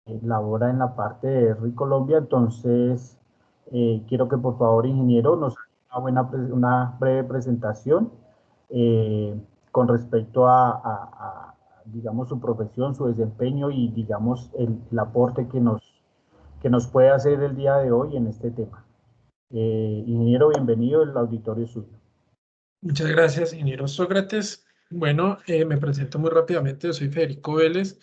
labora en la parte de Colombia. Entonces, quiero que por favor, ingeniero, nos haga una breve presentación eh, con respecto digamos, su profesión, su desempeño y, digamos, el aporte que nos puede hacer el día de hoy en este tema. Ingeniero, bienvenido, el auditorio es suyo. Muchas gracias, ingeniero Sócrates. Bueno, me presento muy rápidamente. Yo soy Federico Vélez,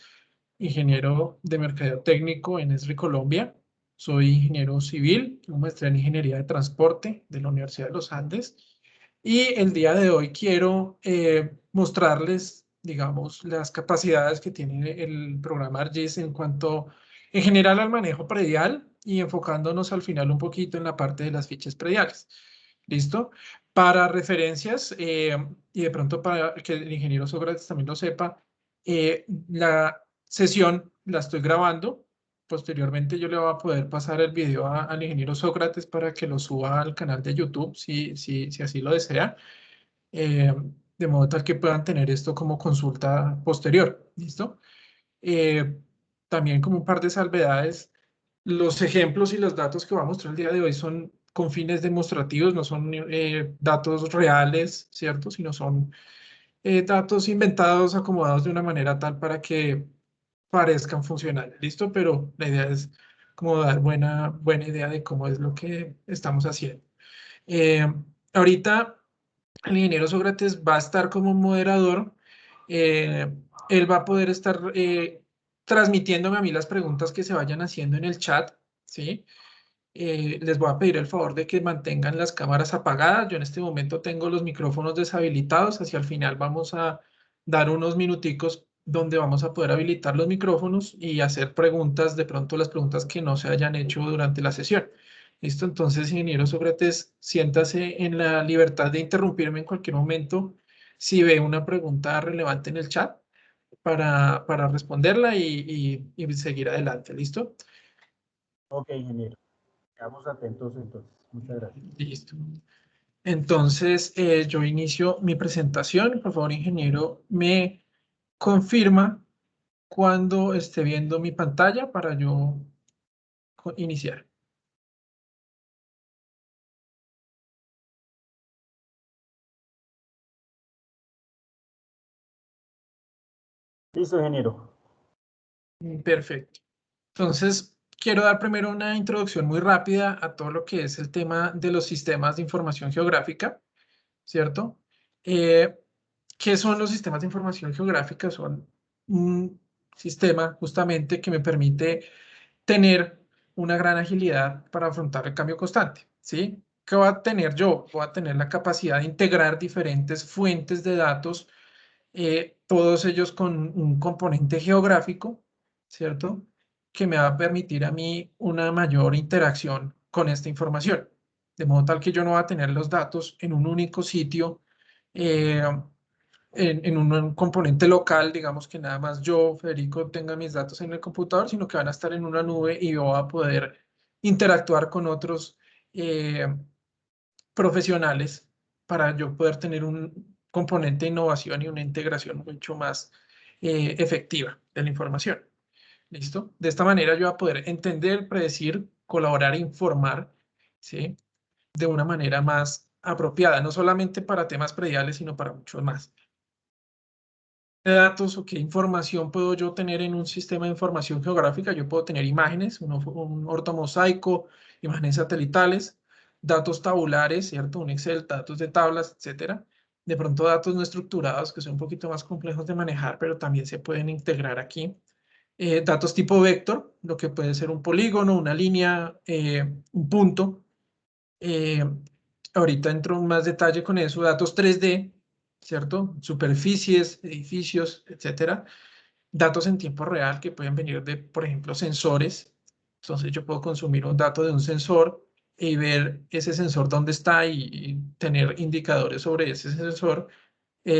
ingeniero de Mercadeo Técnico en ESRI Colombia. Soy ingeniero civil, tengo maestría en Ingeniería de Transporte de la Universidad de los Andes. Y el día de hoy quiero mostrarles, digamos, las capacidades que tiene el programa ARGIS en cuanto, en general, al manejo predial y enfocándonos al final un poquito en la parte de las fichas prediales. ¿Listo? Para referencias, y de pronto para que el ingeniero Sócrates también lo sepa, la sesión la estoy grabando. Posteriormente yo le voy a poder pasar el video al ingeniero Sócrates para que lo suba al canal de YouTube, si así lo desea, eh, de modo tal que puedan tener esto como consulta posterior. ¿Listo? Eh, También como un par de salvedades, los ejemplos y los datos que voy a mostrar el día de hoy son con fines demostrativos, no son datos reales, ¿cierto? Sino son datos inventados, acomodados de una manera tal para que parezcan funcionales, ¿listo? Pero la idea es como dar buena idea de cómo es lo que estamos haciendo. Eh, Ahorita el ingeniero Sócrates va a estar como moderador. eh, Él va a poder estar transmitiéndome a mí las preguntas que se vayan haciendo en el chat, ¿sí? Les voy a pedir el favor de que mantengan las cámaras apagadas. Yo en este momento tengo los micrófonos deshabilitados. Hacia el final vamos a dar unos minuticos donde vamos a poder habilitar los micrófonos y hacer preguntas, de pronto las preguntas que no se hayan hecho durante la sesión. ¿Listo? Entonces, ingeniero Sócrates, siéntase en la libertad de interrumpirme en cualquier momento si ve una pregunta relevante en el chat para responderla y seguir adelante. ¿Listo? Ok, ingeniero, quedamos atentos entonces. Muchas gracias. Listo. Entonces, yo inicio mi presentación. Por favor, ingeniero, me confirma cuando esté viendo mi pantalla para yo iniciar. Listo, ingeniero. Perfecto. Entonces, quiero dar primero una introducción muy rápida a todo lo que es el tema de los sistemas de información geográfica, ¿cierto? Eh, ¿Qué son los sistemas de información geográfica? Son un sistema justamente que me permite tener una gran agilidad para afrontar el cambio constante, ¿sí? ¿Qué voy a tener yo? Voy a tener la capacidad de integrar diferentes fuentes de datos, todos ellos con un componente geográfico, ¿cierto? Que me va a permitir a mí una mayor interacción con esta información. De modo tal que yo no voy a tener los datos en un único sitio, eh, en un componente local, digamos que nada más yo, Federico, tenga mis datos en el computador, sino que van a estar en una nube y yo voy a poder interactuar con otros eh, profesionales para yo poder tener un componente de innovación y una integración mucho más efectiva de la información. ¿Listo? De esta manera yo voy a poder entender, predecir, colaborar e informar, ¿sí? De una manera más apropiada, no solamente para temas prediales, sino para muchos más. ¿Qué datos o qué información puedo yo tener en un sistema de información geográfica? Yo puedo tener imágenes, un ortomosaico, imágenes satelitales, datos tabulares, ¿cierto? Un Excel, datos de tablas, etcétera. De pronto datos no estructurados que son un poquito más complejos de manejar, pero también se pueden integrar aquí. Datos tipo vector, lo que puede ser un polígono, una línea, un punto. Eh, Ahorita entro en más detalle con eso. Datos 3D, ¿cierto? Superficies, edificios, etcétera. Datos en tiempo real que pueden venir de, por ejemplo, sensores. Entonces yo puedo consumir un dato de un sensor y ver ese sensor dónde está y tener indicadores sobre ese sensor.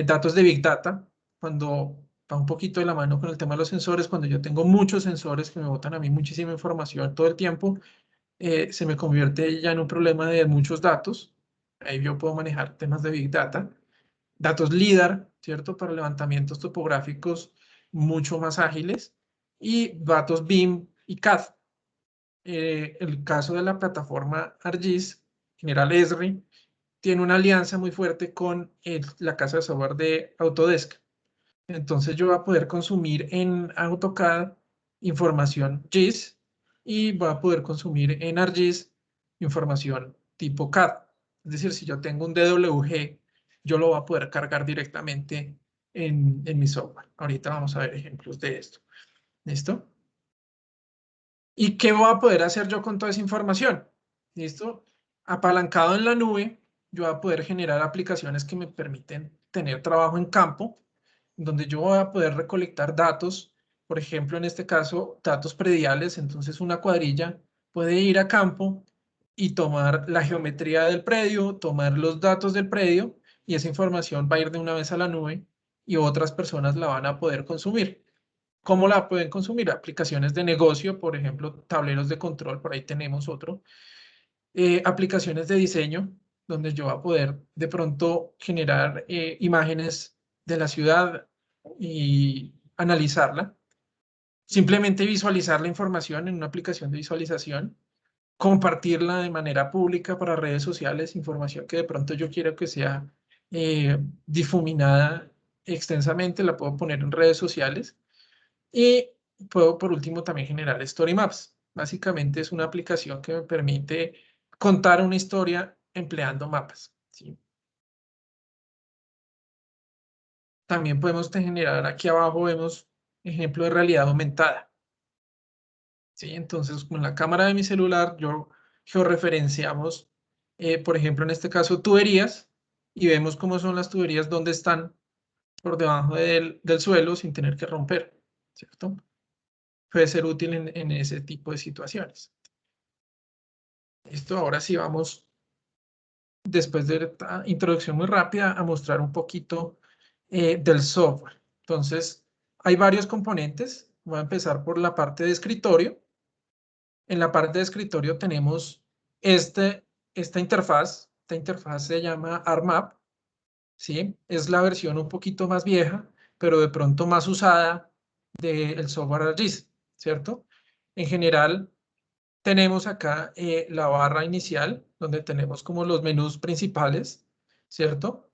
Datos de Big Data, cuando va un poquito de la mano con el tema de los sensores, cuando yo tengo muchos sensores que me botan a mí muchísima información todo el tiempo, se me convierte ya en un problema de muchos datos. Ahí yo puedo manejar temas de Big Data. Datos LIDAR, ¿cierto? Para levantamientos topográficos mucho más ágiles. Y datos BIM y CAD. El caso de la plataforma ArcGIS, General Esri, tiene una alianza muy fuerte con la casa de software de Autodesk. Entonces yo voy a poder consumir en AutoCAD información GIS y voy a poder consumir en ArcGIS información tipo CAD. Es decir, si yo tengo un DWG, yo lo voy a poder cargar directamente en mi software. Ahorita vamos a ver ejemplos de esto. ¿Listo? ¿Y qué voy a poder hacer yo con toda esa información? ¿Listo? Apalancado en la nube, yo voy a poder generar aplicaciones que me permiten tener trabajo en campo, donde yo voy a poder recolectar datos, por ejemplo, en este caso, datos prediales. Entonces, una cuadrilla puede ir a campo y tomar la geometría del predio, tomar los datos del predio, y esa información va a ir de una vez a la nube y otras personas la van a poder consumir. ¿Cómo la pueden consumir? Aplicaciones de negocio, por ejemplo, tableros de control, por ahí tenemos otro. Aplicaciones de diseño, donde yo voy a poder de pronto generar imágenes de la ciudad y analizarla. Simplemente visualizar la información en una aplicación de visualización, compartirla de manera pública para redes sociales, información que de pronto yo quiero que sea difuminada extensamente, la puedo poner en redes sociales. Y puedo, por último, también generar Story Maps. Básicamente es una aplicación que me permite contar una historia empleando mapas, ¿sí? También podemos generar, aquí abajo vemos ejemplo de realidad aumentada, ¿sí? Entonces, con la cámara de mi celular, yo georreferenciamos, por ejemplo, en este caso, tuberías, y vemos cómo son las tuberías, dónde están por debajo del suelo sin tener que romper, ¿cierto? Puede ser útil en ese tipo de situaciones. Esto ahora sí vamos, después de esta introducción muy rápida, a mostrar un poquito del software. Entonces, hay varios componentes. Voy a empezar por la parte de escritorio. En la parte de escritorio tenemos esta interfaz. Esta interfaz se llama ArcMap, ¿sí? Es la versión un poquito más vieja, pero de pronto más usada del software ArcGIS, ¿cierto? En general, tenemos acá la barra inicial, donde tenemos como los menús principales, ¿cierto?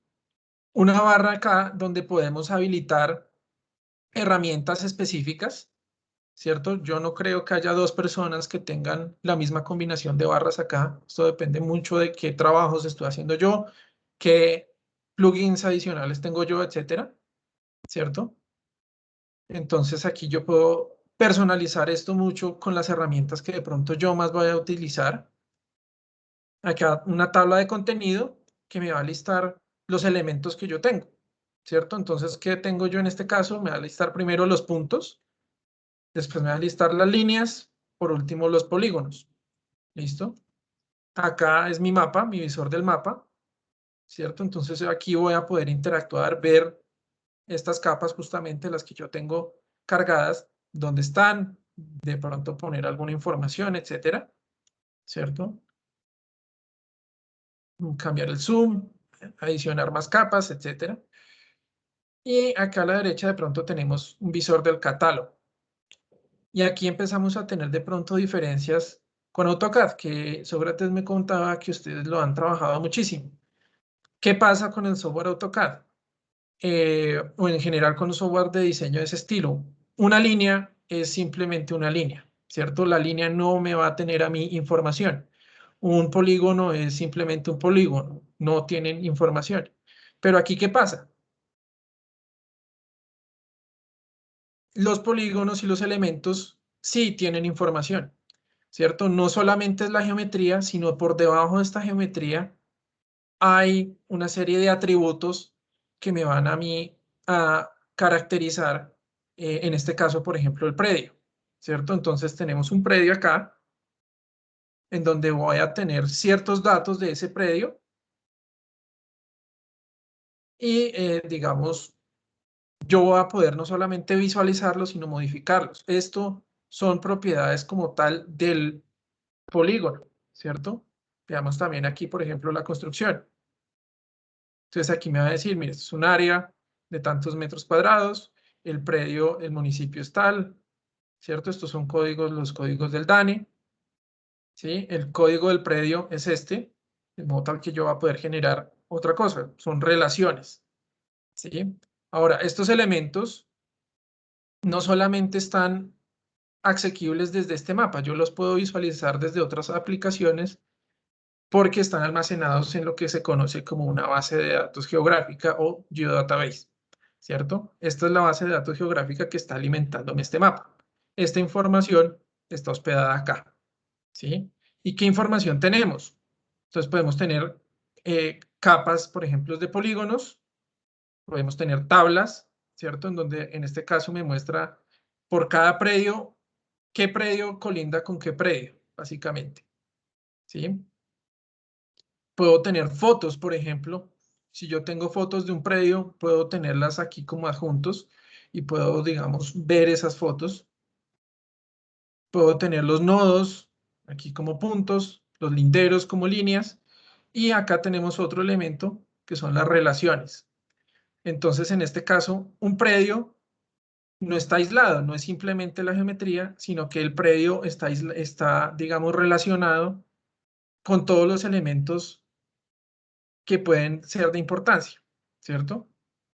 Una barra acá donde podemos habilitar herramientas específicas, ¿cierto? Yo no creo que haya dos personas que tengan la misma combinación de barras acá. Esto depende mucho de qué trabajos estoy haciendo yo, qué plugins adicionales tengo yo, etcétera, ¿cierto? Entonces aquí yo puedo personalizar esto mucho con las herramientas que de pronto yo más voy a utilizar. Acá una tabla de contenido que me va a listar los elementos que yo tengo, ¿cierto? Entonces, ¿qué tengo yo en este caso? Me va a listar primero los puntos, después me va a listar las líneas, por último los polígonos, ¿listo? Acá es mi mapa, mi visor del mapa, ¿cierto? Entonces aquí voy a poder interactuar, ver estas capas justamente las que yo tengo cargadas, dónde están, de pronto poner alguna información, etcétera, ¿cierto? Cambiar el zoom, adicionar más capas, etcétera. Y acá a la derecha de pronto tenemos un visor del catálogo. Y aquí empezamos a tener de pronto diferencias con AutoCAD, que Sócrates me contaba que ustedes lo han trabajado muchísimo. ¿Qué pasa con el software AutoCAD? O en general con un software de diseño de ese estilo. Una línea es simplemente una línea, ¿cierto? La línea no me va a tener a mí información. Un polígono es simplemente un polígono, no tienen información. Pero aquí, ¿qué pasa? Los polígonos y los elementos sí tienen información, ¿cierto? No solamente es la geometría, sino por debajo de esta geometría hay una serie de atributos que me van a mí a caracterizar, en este caso, por ejemplo, el predio, ¿cierto? Entonces tenemos un predio acá, en donde voy a tener ciertos datos de ese predio y, digamos, yo voy a poder no solamente visualizarlos, sino modificarlos. Esto son propiedades como tal del polígono, ¿cierto? Veamos también aquí, por ejemplo, la construcción. Entonces aquí me va a decir, mire, esto es un área de tantos metros cuadrados, el predio, el municipio es tal, ¿cierto? Estos son códigos, los códigos del DANE, ¿sí? El código del predio es este, de modo tal que yo voy a poder generar otra cosa, son relaciones, ¿sí? Ahora, estos elementos no solamente están asequibles desde este mapa, yo los puedo visualizar desde otras aplicaciones porque están almacenados en lo que se conoce como una base de datos geográfica o geodatabase, ¿cierto? Esta es la base de datos geográfica que está alimentándome este mapa. Esta información está hospedada acá, ¿sí? ¿Y qué información tenemos? Entonces podemos tener capas, por ejemplo, de polígonos, podemos tener tablas, ¿cierto? En donde en este caso me muestra por cada predio, qué predio colinda con qué predio, básicamente, ¿sí? Puedo tener fotos, por ejemplo. Si yo tengo fotos de un predio, puedo tenerlas aquí como adjuntos y puedo, digamos, ver esas fotos. Puedo tener los nodos aquí como puntos, los linderos como líneas. Y acá tenemos otro elemento que son las relaciones. Entonces, en este caso, un predio no está aislado, no es simplemente la geometría, sino que el predio está, digamos, relacionado con todos los elementos que pueden ser de importancia, ¿cierto?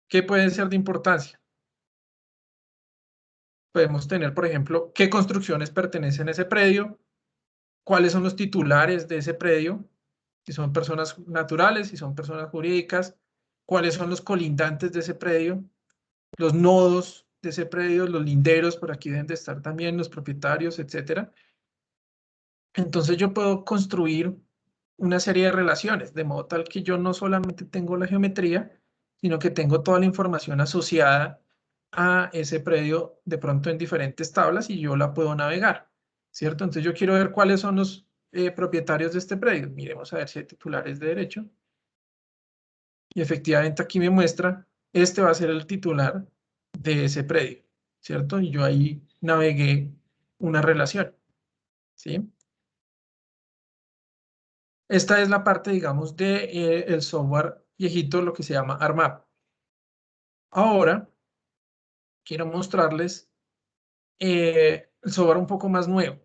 ¿Qué pueden ser de importancia? Podemos tener, por ejemplo, qué construcciones pertenecen a ese predio, cuáles son los titulares de ese predio, si son personas naturales, si son personas jurídicas, cuáles son los colindantes de ese predio, los nodos de ese predio, los linderos, por aquí deben de estar también los propietarios, etcétera. Entonces yo puedo construir una serie de relaciones, de modo tal que yo no solamente tengo la geometría, sino que tengo toda la información asociada a ese predio de pronto en diferentes tablas y yo la puedo navegar, ¿cierto? Entonces yo quiero ver cuáles son los propietarios de este predio. Miremos a ver si hay titulares de derecho. Y efectivamente aquí me muestra, este va a ser el titular de ese predio, ¿cierto? Y yo ahí navegué una relación, ¿sí? Esta es la parte, digamos, de el software viejito, lo que se llama ARMAP. Ahora quiero mostrarles el software un poco más nuevo.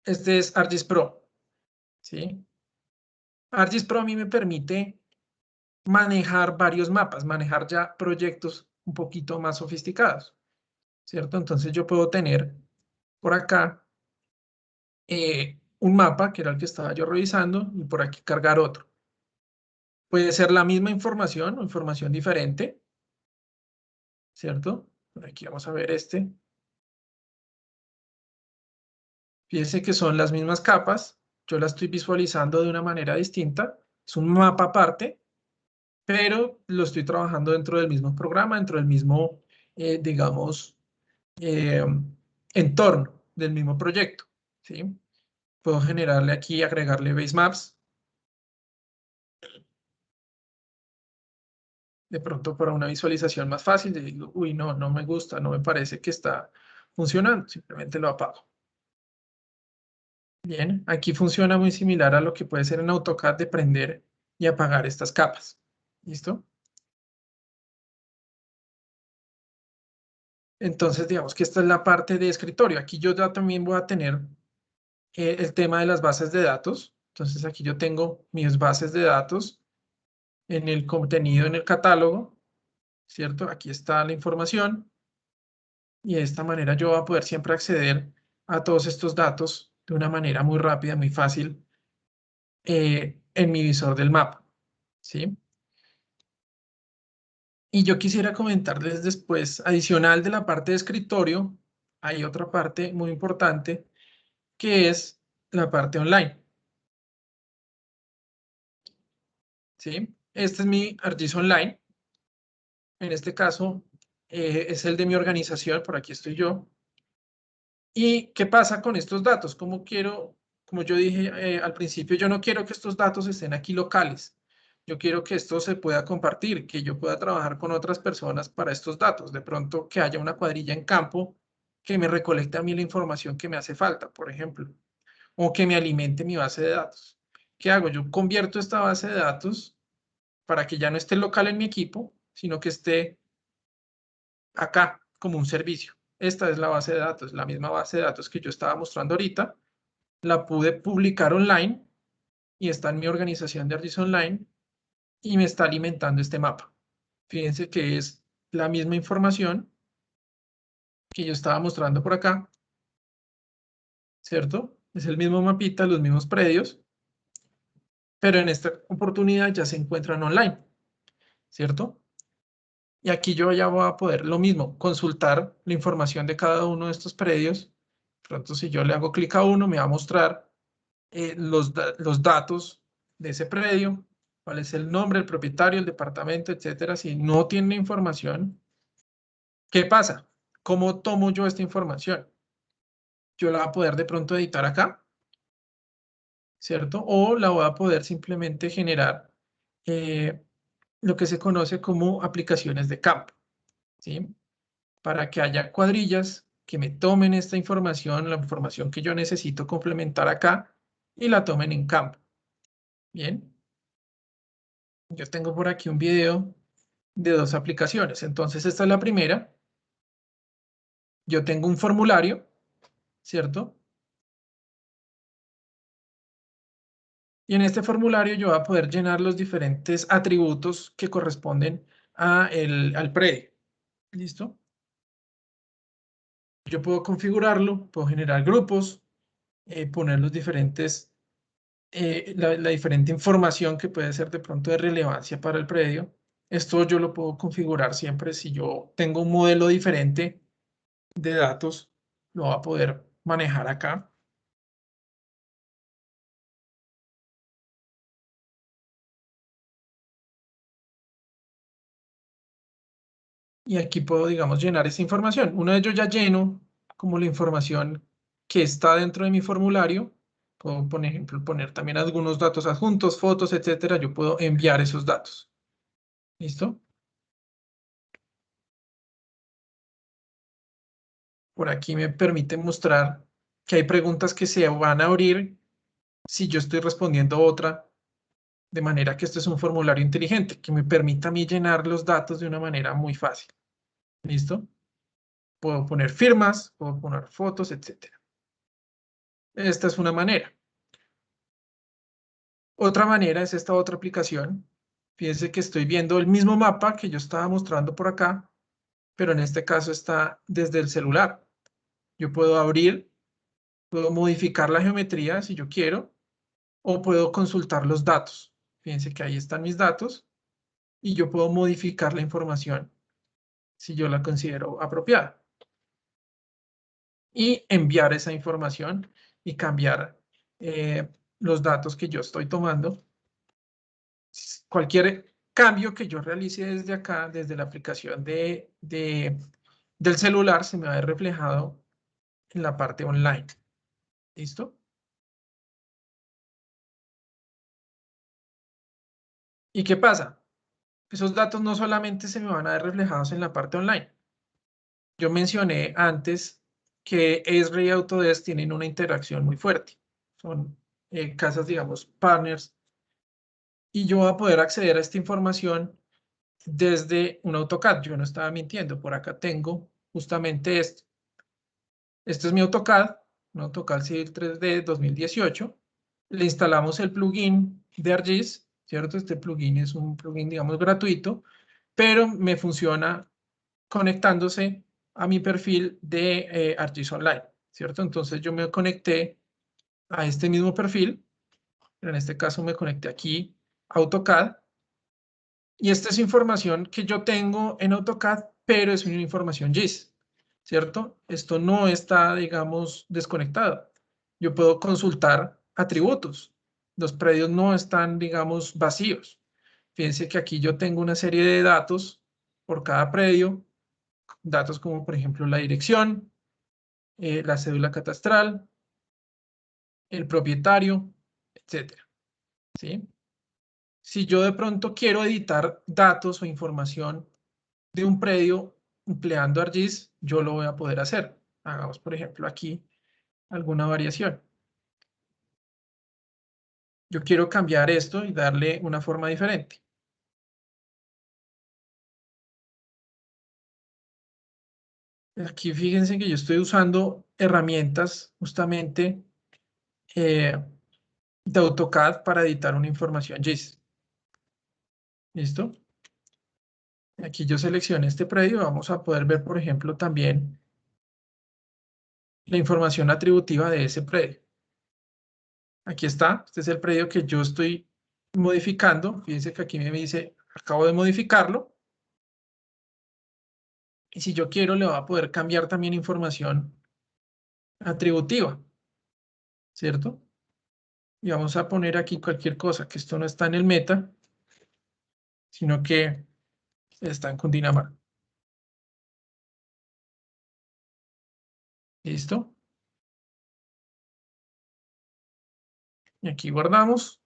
Este es ArcGIS Pro, ¿sí? ArcGIS Pro a mí me permite manejar varios mapas, manejar ya proyectos un poquito más sofisticados, ¿cierto? Entonces yo puedo tener por acá un mapa, que era el que estaba yo revisando, y por aquí cargar otro. Puede ser la misma información o información diferente, ¿cierto? Por aquí vamos a ver este. Fíjense que son las mismas capas. Yo la estoy visualizando de una manera distinta. Es un mapa aparte, pero lo estoy trabajando dentro del mismo programa, dentro del mismo, digamos, eh, entorno del mismo proyecto, ¿sí? Puedo generarle aquí, agregarle base maps. De pronto para una visualización más fácil, digo, uy, no, no me gusta, no me parece que está funcionando, simplemente lo apago. Bien, aquí funciona muy similar a lo que puede ser en AutoCAD de prender y apagar estas capas. ¿Listo? Entonces, digamos que esta es la parte de escritorio. Aquí yo ya también voy a tener el tema de las bases de datos. Entonces, aquí yo tengo mis bases de datos en el contenido, en el catálogo, ¿cierto? Aquí está la información y de esta manera yo voy a poder siempre acceder a todos estos datos de una manera muy rápida, muy fácil en mi visor del mapa, ¿sí? Y yo quisiera comentarles después, adicional de la parte de escritorio, hay otra parte muy importante que es la parte online, ¿sí? Este es mi ArcGIS Online. En este caso, es el de mi organización, por aquí estoy yo. ¿Y qué pasa con estos datos? Como yo dije al principio, yo no quiero que estos datos estén aquí locales. Yo quiero que esto se pueda compartir, que yo pueda trabajar con otras personas para estos datos. De pronto que haya una cuadrilla en campo que me recolecte a mí la información que me hace falta, por ejemplo, o que me alimente mi base de datos. ¿Qué hago? Yo convierto esta base de datos para que ya no esté local en mi equipo, sino que esté acá como un servicio. esta es la base de datos, la misma base de datos que yo estaba mostrando ahorita. La pude publicar online y está en mi organización de ArcGIS Online y me está alimentando este mapa. Fíjense que es la misma información que yo estaba mostrando por acá, ¿cierto? Es el mismo mapita, los mismos predios, pero en esta oportunidad ya se encuentran online, ¿cierto? Y aquí yo ya voy a poder lo mismo, consultar la información de cada uno de estos predios. Pronto, si yo le hago clic a uno, me va a mostrar los datos de ese predio, cuál es el nombre, el propietario, el departamento, etcétera. Si no tiene información, ¿qué pasa? ¿Cómo tomo yo esta información? Yo la voy a poder de pronto editar acá, ¿cierto? O la voy a poder simplemente generar eh, lo que se conoce como aplicaciones de campo, ¿sí? Para que haya cuadrillas que me tomen esta información, la información que yo necesito complementar acá, y la tomen en campo. Bien. Yo tengo por aquí un video de dos aplicaciones. Entonces, esta es la primera. Yo tengo un formulario, ¿cierto? Y en este formulario yo voy a poder llenar los diferentes atributos que corresponden al predio. ¿Listo? Yo puedo configurarlo, puedo generar grupos, poner los diferentes, la diferente información que puede ser de pronto de relevancia para el predio. Esto yo lo puedo configurar siempre si yo tengo un modelo diferente de datos, lo va a poder manejar acá. Y aquí puedo, digamos, llenar esta información. Una vez yo ya lleno como la información que está dentro de mi formulario, puedo, por ejemplo, poner también algunos datos adjuntos, fotos, etcétera. Yo puedo enviar esos datos. ¿Listo? Por aquí me permite mostrar que hay preguntas que se van a abrir si yo estoy respondiendo otra, de manera que esto es un formulario inteligente que me permita a mí llenar los datos de una manera muy fácil. ¿Listo? Puedo poner firmas, puedo poner fotos, etcétera. Esta es una manera. Otra manera es esta otra aplicación. Fíjense que estoy viendo el mismo mapa que yo estaba mostrando por acá, pero en este caso está desde el celular. Yo puedo abrir, puedo modificar la geometría si yo quiero, o puedo consultar los datos. Fíjense que ahí están mis datos y yo puedo modificar la información si yo la considero apropiada. Y enviar esa información y cambiar los datos que yo estoy tomando. Cualquier cambio que yo realice desde acá, desde la aplicación del celular, se me va a ver reflejado en la parte online. ¿Listo? ¿Y qué pasa? Esos datos no solamente se me van a ver reflejados en la parte online. Yo mencioné antes que Esri y Autodesk tienen una interacción muy fuerte. Son casas, digamos, partners. Y yo voy a poder acceder a esta información desde un AutoCAD. Yo no estaba mintiendo. Por acá tengo justamente esto. Este es mi AutoCAD, un AutoCAD Civil 3D 2018. Le instalamos el plugin de ArcGIS, ¿cierto? Este plugin es un plugin, digamos, gratuito, pero me funciona conectándose a mi perfil de ArcGIS Online, ¿cierto? Entonces yo me conecté a este mismo perfil, pero en este caso me conecté aquí a AutoCAD, y esta es información que yo tengo en AutoCAD, pero es una información GIS, ¿cierto? Esto no está, digamos, desconectado. Yo puedo consultar atributos. Los predios no están, digamos, vacíos. Fíjense que aquí yo tengo una serie de datos por cada predio, datos como, por ejemplo, la dirección, la cédula catastral, el propietario, etcétera, ¿sí? Si yo de pronto quiero editar datos o información de un predio empleando ArcGIS, yo lo voy a poder hacer. Hagamos, por ejemplo, aquí alguna variación. Yo quiero cambiar esto y darle una forma diferente. Aquí fíjense que yo estoy usando herramientas justamente de AutoCAD para editar una información GIS. ¿Listo? Aquí yo seleccioné este predio. Vamos a poder ver, por ejemplo, también la información atributiva de ese predio. Aquí está. Este es el predio que yo estoy modificando. Fíjense que aquí me dice, acabo de modificarlo. Y si yo quiero, le voy a poder cambiar también información atributiva, ¿cierto? Y vamos a poner aquí cualquier cosa, que esto no está en el meta, sino que está en Cundinamarca. ¿Listo? Y aquí guardamos.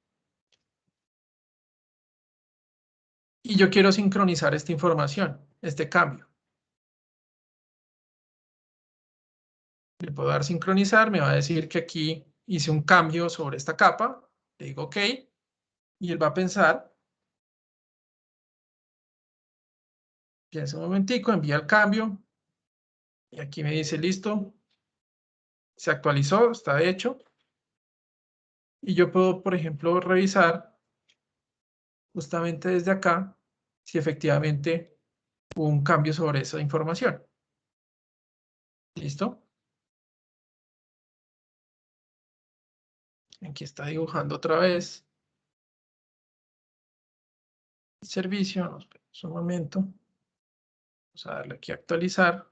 Y yo quiero sincronizar esta información, este cambio. Le puedo dar sincronizar, me va a decir que aquí hice un cambio sobre esta capa. Le digo OK. Y él va a pensar. Piensa un momentico, envía el cambio. Y aquí me dice listo. Se actualizó, está hecho. Y yo puedo, por ejemplo, revisar justamente desde acá si efectivamente hubo un cambio sobre esa información. ¿Listo? Aquí está dibujando otra vez el servicio. Nos esperamos un momento. Vamos a darle aquí a actualizar.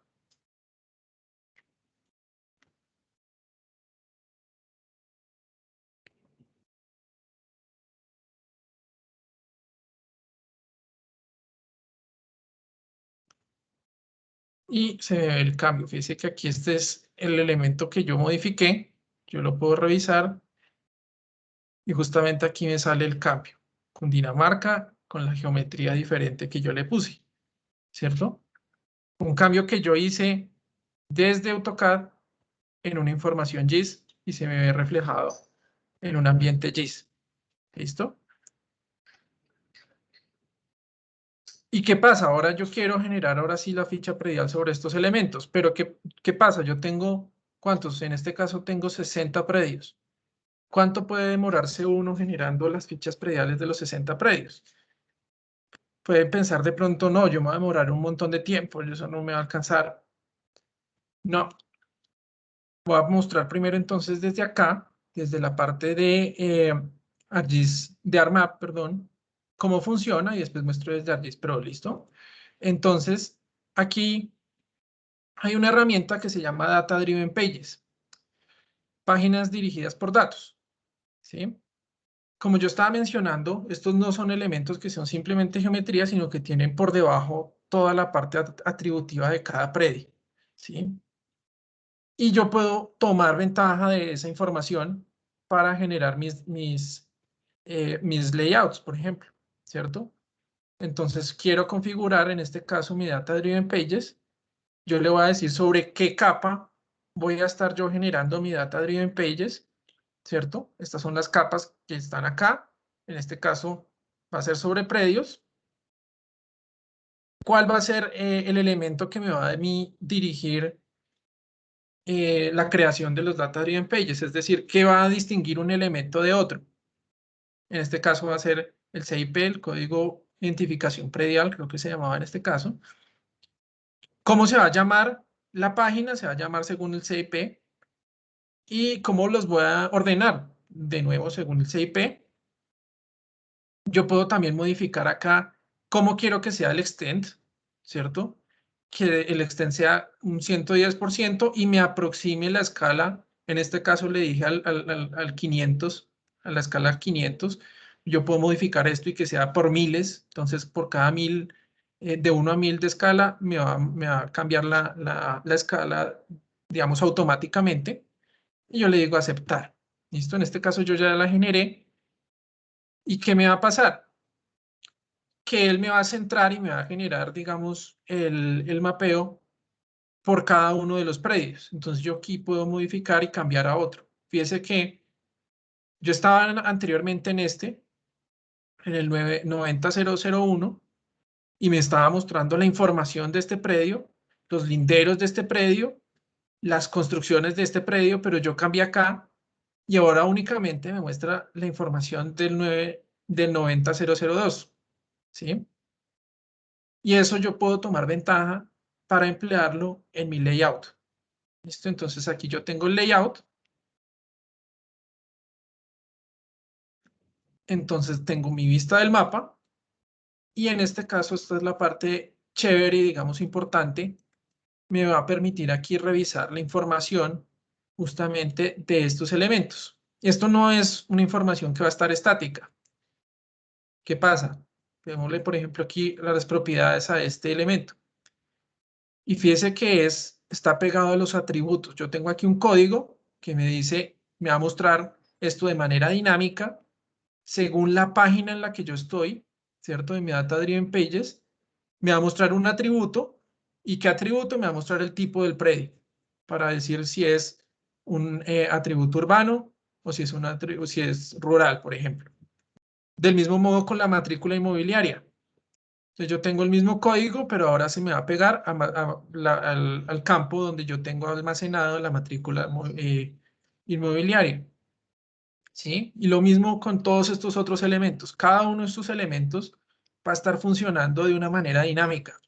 Y se ve el cambio. Fíjense que aquí este es el elemento que yo modifiqué. Yo lo puedo revisar. Y justamente aquí me sale el cambio. Cundinamarca con la geometría diferente que yo le puse. ¿Cierto? Un cambio que yo hice desde AutoCAD en una información GIS y se me ve reflejado en un ambiente GIS. ¿Listo? ¿Y qué pasa? Ahora yo quiero generar ahora sí la ficha predial sobre estos elementos. Pero ¿qué pasa? Yo tengo, ¿cuántos? En este caso tengo 60 predios. ¿Cuánto puede demorarse uno generando las fichas prediales de los 60 predios? Pueden pensar de pronto, no, yo me voy a demorar un montón de tiempo, eso no me va a alcanzar. No, voy a mostrar primero entonces desde acá, desde la parte de ArcGIS, de ArcMap, perdón, cómo funciona y después muestro desde ArcGIS Pro, ¿listo? Entonces, aquí hay una herramienta que se llama Data Driven Pages, páginas dirigidas por datos, ¿sí? Como yo estaba mencionando, estos no son elementos que son simplemente geometría, sino que tienen por debajo toda la parte atributiva de cada predio, ¿sí? Y yo puedo tomar ventaja de esa información para generar mis layouts, por ejemplo, ¿cierto? Entonces quiero configurar en este caso mi Data Driven Pages. Yo le voy a decir sobre qué capa voy a estar yo generando mi Data Driven Pages, ¿cierto? Estas son las capas que están acá. En este caso va a ser sobre predios. ¿Cuál va a ser el elemento que me va a mí dirigir la creación de los Data Driven Pages? Es decir, ¿qué va a distinguir un elemento de otro? En este caso va a ser el CIP, el código identificación predial, creo que se llamaba en este caso. ¿Cómo se va a llamar la página? Se va a llamar según el CIP. ¿Y cómo los voy a ordenar? De nuevo, según el CIP. Yo puedo también modificar acá cómo quiero que sea el extent, ¿cierto? Que el extent sea un 110% y me aproxime la escala. En este caso le dije al 500, a la escala 500. Yo puedo modificar esto y que sea por miles. Entonces, por cada 1000, de 1 a 1000 de escala, me va a cambiar la escala, digamos, automáticamente. Y yo le digo aceptar. ¿Listo? En este caso yo ya la generé. ¿Y qué me va a pasar? Que él me va a centrar y me va a generar, digamos, el mapeo por cada uno de los predios. Entonces yo aquí puedo modificar y cambiar a otro. Fíjese que yo estaba anteriormente en en el 90001, y me estaba mostrando la información de este predio, los linderos de este predio, las construcciones de este predio, pero yo cambié acá y ahora únicamente me muestra la información del 90002, ¿sí? Y eso yo puedo tomar ventaja para emplearlo en mi layout. ¿Listo? Entonces aquí yo tengo el layout. Entonces tengo mi vista del mapa y en este caso esta es la parte chévere y digamos importante. Me va a permitir aquí revisar la información justamente de estos elementos. Esto no es una información que va a estar estática. ¿Qué pasa? Démosle, por ejemplo, aquí las propiedades a este elemento. Y fíjese que está pegado a los atributos. Yo tengo aquí un código que me dice, me va a mostrar esto de manera dinámica según la página en la que yo estoy, ¿cierto? De mi Data Driven Pages, me va a mostrar un atributo y qué atributo me va a mostrar el tipo del predio para decir si es un atributo urbano o si es, si es rural, por ejemplo. Del mismo modo con la matrícula inmobiliaria. Entonces yo tengo el mismo código, pero ahora se me va a pegar al campo donde yo tengo almacenado la matrícula inmobiliaria. ¿Sí? Y lo mismo con todos estos otros elementos. Cada uno de estos elementos va a estar funcionando de una manera dinámica,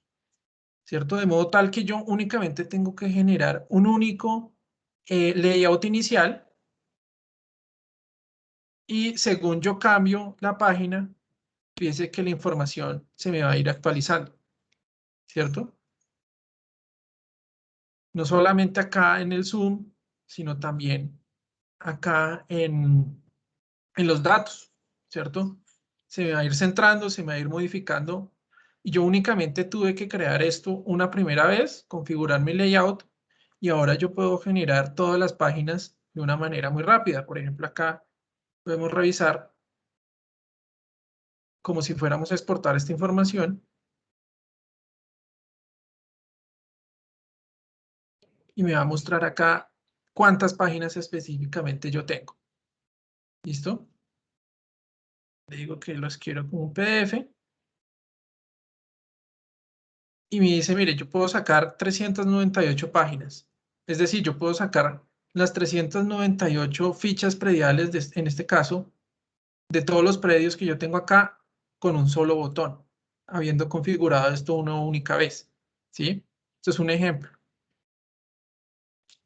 ¿cierto? De modo tal que yo únicamente tengo que generar un único layout inicial y según yo cambio la página, fíjese que la información se me va a ir actualizando, ¿cierto? No solamente acá en el Zoom, sino también acá en los datos, ¿cierto? Se me va a ir centrando, se me va a ir modificando. Y yo únicamente tuve que crear esto una primera vez, configurar mi layout, y ahora yo puedo generar todas las páginas de una manera muy rápida. Por ejemplo, acá podemos revisar como si fuéramos a exportar esta información. Y me va a mostrar acá cuántas páginas específicamente yo tengo. ¿Listo? Le digo que los quiero como un PDF. Y me dice, mire, yo puedo sacar 398 páginas. Es decir, yo puedo sacar las 398 fichas prediales, en este caso, de todos los predios que yo tengo acá con un solo botón, habiendo configurado esto una única vez. ¿Sí? Esto es un ejemplo.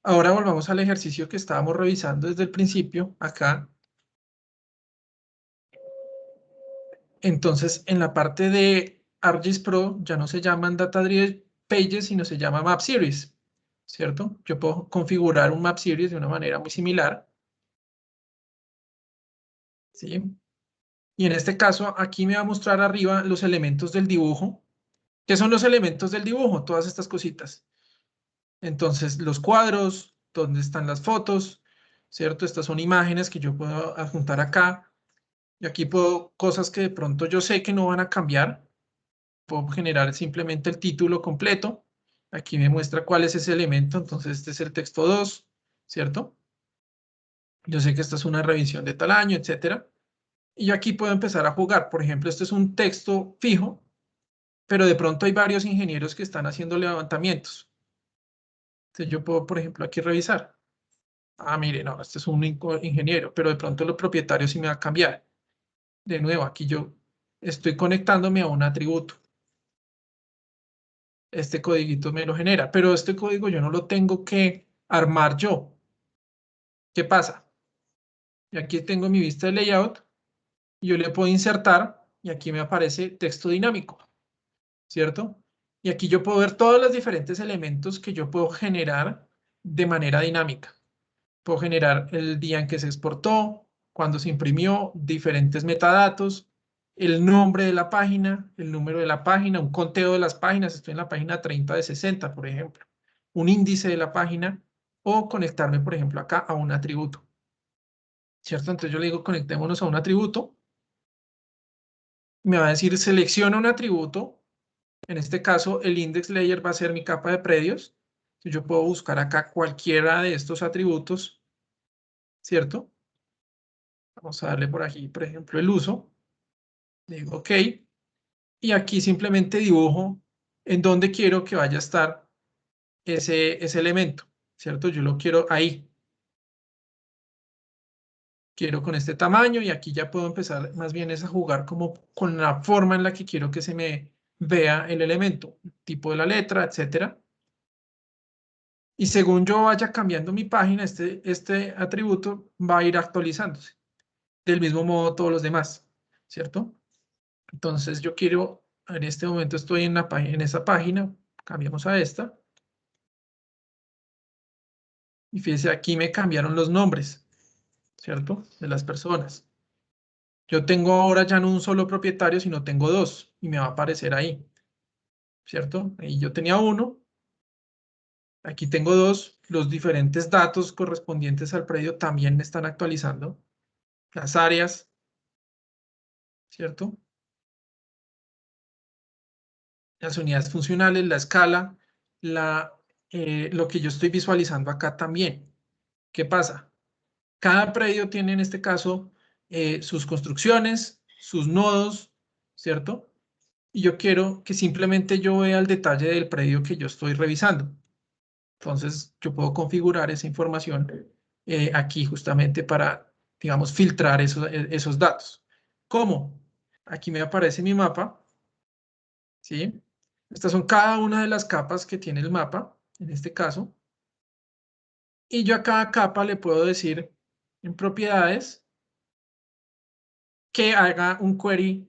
Ahora volvamos al ejercicio que estábamos revisando desde el principio, acá. Entonces, en la parte de ArcGIS Pro ya no se llaman Data Driven Pages, sino se llama Map Series, ¿cierto? Yo puedo configurar un Map Series de una manera muy similar, ¿sí? Y en este caso, aquí me va a mostrar arriba los elementos del dibujo. ¿Qué son los elementos del dibujo? Todas estas cositas. Entonces, los cuadros, donde están las fotos, ¿cierto? Estas son imágenes que yo puedo adjuntar acá. Y aquí puedo, cosas que de pronto yo sé que no van a cambiar. Puedo generar simplemente el título completo. Aquí me muestra cuál es ese elemento. Entonces, este es el texto 2, ¿cierto? Yo sé que esta es una revisión de tal año, etcétera. Y yo aquí puedo empezar a jugar. Por ejemplo, este es un texto fijo, pero de pronto hay varios ingenieros que están haciendo levantamientos. Entonces yo puedo, por ejemplo, aquí revisar. Ah, mire, no, este es un ingeniero, pero de pronto los propietarios sí me va a cambiar. De nuevo, aquí yo estoy conectándome a un atributo. Este codiguito me lo genera, pero este código yo no lo tengo que armar yo. ¿Qué pasa? Y aquí tengo mi vista de layout, y yo le puedo insertar y aquí me aparece texto dinámico, ¿cierto? Y aquí yo puedo ver todos los diferentes elementos que yo puedo generar de manera dinámica. Puedo generar el día en que se exportó, cuándo se imprimió, diferentes metadatos, el nombre de la página, el número de la página, un conteo de las páginas, estoy en la página 30 de 60, por ejemplo, un índice de la página o conectarme, por ejemplo, acá a un atributo, ¿cierto? Entonces yo le digo conectémonos a un atributo, me va a decir selecciona un atributo, en este caso el index layer va a ser mi capa de predios, entonces yo puedo buscar acá cualquiera de estos atributos, ¿cierto? Vamos a darle por aquí, por ejemplo, el uso. Digo, ok. Y aquí simplemente dibujo en dónde quiero que vaya a estar ese elemento, ¿cierto? Yo lo quiero ahí. Quiero con este tamaño y aquí ya puedo empezar más bien es a jugar como con la forma en la que quiero que se me vea el elemento, tipo de la letra, etcétera. Y según yo vaya cambiando mi página, este atributo va a ir actualizándose. Del mismo modo todos los demás, ¿cierto? Entonces yo quiero, en este momento estoy en esa página, cambiamos a esta. Y fíjense, aquí me cambiaron los nombres, ¿cierto? De las personas. Yo tengo ahora ya no un solo propietario, sino tengo dos y me va a aparecer ahí, ¿cierto? Ahí yo tenía uno, aquí tengo dos, los diferentes datos correspondientes al predio también me están actualizando, las áreas, ¿cierto? Las unidades funcionales, la escala, lo que yo estoy visualizando acá también. ¿Qué pasa? Cada predio tiene en este caso sus construcciones, sus nodos, ¿cierto? Y yo quiero que simplemente yo vea el detalle del predio que yo estoy revisando. Entonces, yo puedo configurar esa información aquí justamente para, digamos, filtrar esos datos. ¿Cómo? Aquí me aparece mi mapa, ¿sí? Estas son cada una de las capas que tiene el mapa, en este caso. Y yo a cada capa le puedo decir en propiedades que haga un query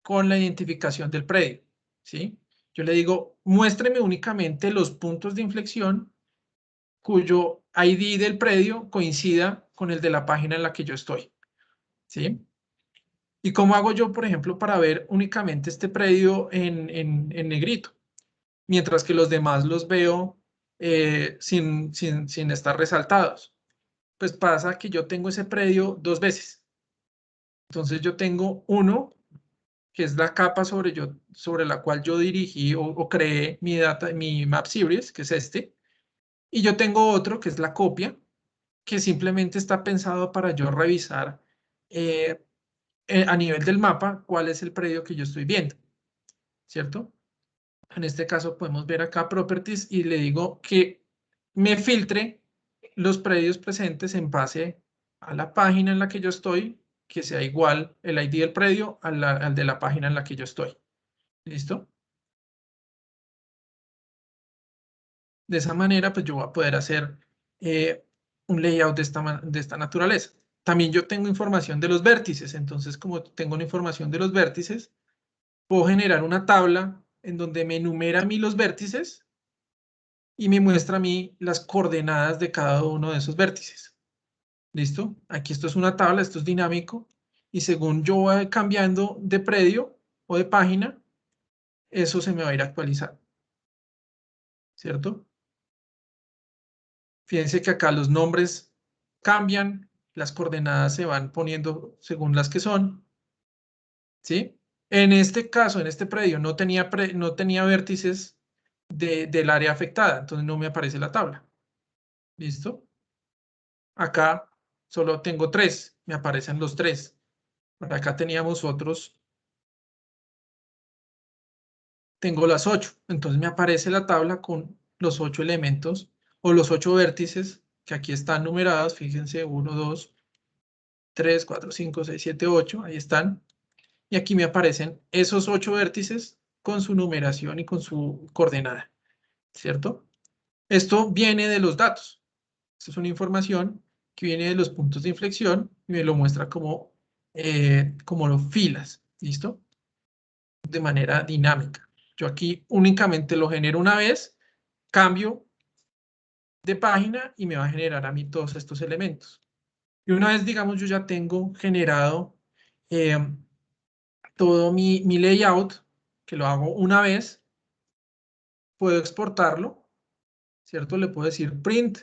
con la identificación del predio, ¿sí? Yo le digo, muéstreme únicamente los puntos de inflexión cuyo ID del predio coincida con el de la página en la que yo estoy, ¿sí? ¿Y cómo hago yo, por ejemplo, para ver únicamente este predio en negrito? Mientras que los demás los veo sin estar resaltados. Pues pasa que yo tengo ese predio dos veces. Entonces yo tengo uno que es la capa sobre la cual yo dirigí o creé mi map series, que es este, y yo tengo otro que es la copia, que simplemente está pensado para yo revisar eh, a nivel del mapa cuál es el predio que yo estoy viendo, ¿cierto? En este caso podemos ver acá properties y le digo que me filtre los predios presentes en base a la página en la que yo estoy, que sea igual el ID del predio al de la página en la que yo estoy. ¿Listo? De esa manera, pues yo voy a poder hacer un layout de esta naturaleza. También yo tengo información de los vértices, entonces como tengo una información de los vértices, puedo generar una tabla en donde me enumera a mí los vértices y me muestra a mí las coordenadas de cada uno de esos vértices. ¿Listo? Aquí esto es una tabla, esto es dinámico, y según yo voy cambiando de predio o de página, eso se me va a ir actualizando, ¿cierto? Fíjense que acá los nombres cambian, las coordenadas se van poniendo según las que son, ¿sí? En este caso, en este predio, no tenía vértices del área afectada, entonces no me aparece la tabla. ¿Listo? Acá solo tengo tres, me aparecen los tres. Por acá teníamos otros, tengo las 8, entonces me aparece la tabla con los 8 elementos o los 8 vértices que aquí están numerados, fíjense, 1, 2, 3, 4, 5, 6, 7, 8, ahí están. Y aquí me aparecen esos 8 vértices con su numeración y con su coordenada, ¿cierto? Esto viene de los datos. Esto es una información que viene de los puntos de inflexión y me lo muestra como filas, ¿listo? De manera dinámica. Yo aquí únicamente lo genero una vez, cambio de página y me va a generar a mí todos estos elementos. Y una vez, digamos, yo ya tengo generado eh, todo mi layout, que lo hago una vez, puedo exportarlo, ¿cierto? Le puedo decir print,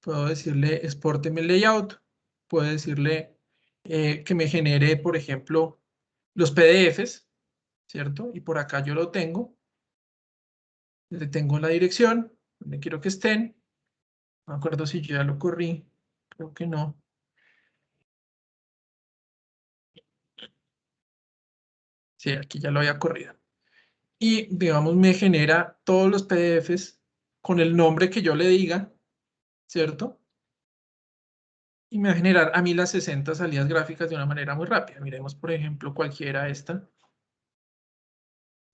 puedo decirle exporteme el layout, puedo decirle que me genere, por ejemplo, los PDFs, ¿cierto? Y por acá yo lo tengo, le tengo la dirección, donde quiero que estén, no me acuerdo si yo ya lo corrí, creo que no. Sí, aquí ya lo había corrido. Y digamos, me genera todos los PDFs con el nombre que yo le diga, ¿cierto? Y me va a generar a mí las 60 salidas gráficas de una manera muy rápida. Miremos, por ejemplo, cualquiera esta.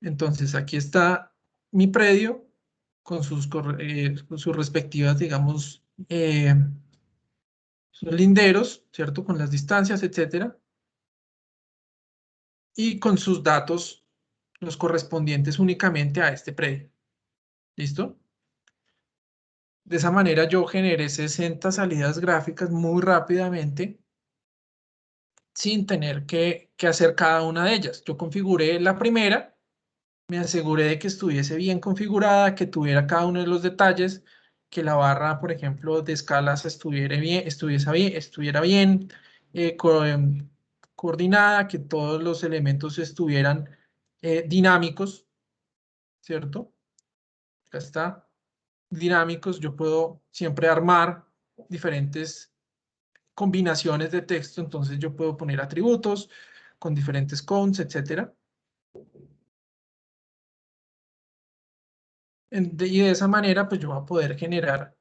Entonces, aquí está mi predio con sus respectivas, digamos, sus linderos, ¿cierto? Con las distancias, etcétera. Y con sus datos, los correspondientes únicamente a este predio. ¿Listo? De esa manera yo generé 60 salidas gráficas muy rápidamente sin tener que hacer cada una de ellas. Yo configuré la primera, me aseguré de que estuviese bien configurada, que tuviera cada uno de los detalles, que la barra, por ejemplo, de escalas estuviera bien coordinada, que todos los elementos estuvieran dinámicos, ¿cierto? Acá está, dinámicos. Yo puedo siempre armar diferentes combinaciones de texto, entonces yo puedo poner atributos con diferentes counts, etcétera. Y de esa manera, pues yo voy a poder generar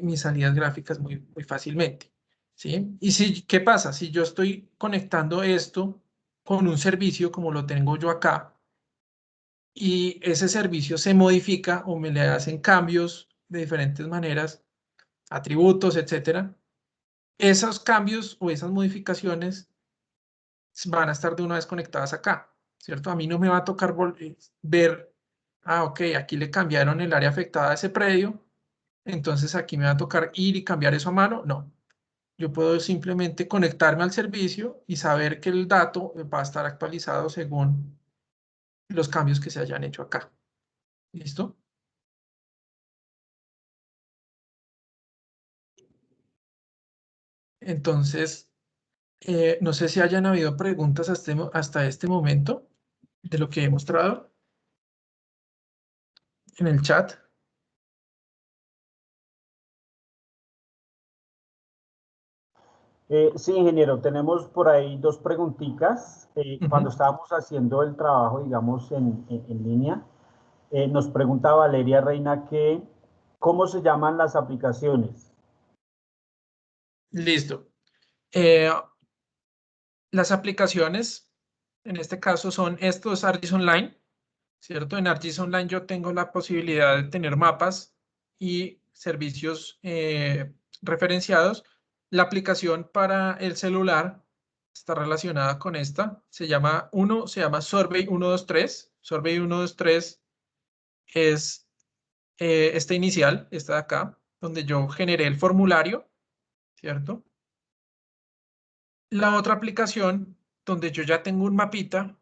mis salidas gráficas muy fácilmente, ¿sí? Y si, ¿qué pasa? Si yo estoy conectando esto con un servicio como lo tengo yo acá, y ese servicio se modifica o me le hacen cambios de diferentes maneras, atributos, etcétera, esos cambios o esas modificaciones van a estar de una vez conectadas acá, ¿cierto? A mí no me va a tocar ver, ok, aquí le cambiaron el área afectada a ese predio, entonces aquí me va a tocar ir y cambiar eso a mano. No, yo puedo simplemente conectarme al servicio y saber que el dato va a estar actualizado según los cambios que se hayan hecho acá. ¿Listo? Entonces, no sé si hayan habido preguntas hasta este momento de lo que he mostrado en el chat. Sí, ingeniero, tenemos por ahí dos preguntitas. Cuando Ujú. estábamos haciendo el trabajo, digamos, en línea, nos pregunta Valeria Reina que, ¿cómo se llaman las aplicaciones? Listo. Las aplicaciones, en este caso, son estos ArcGIS Online, ¿cierto? En ArcGIS Online yo tengo la posibilidad de tener mapas y servicios referenciados. La aplicación para el celular está relacionada con esta. Se llama Survey 123. Survey 123 es esta inicial, esta de acá, donde yo generé el formulario, ¿cierto? La otra aplicación donde yo ya tengo un mapita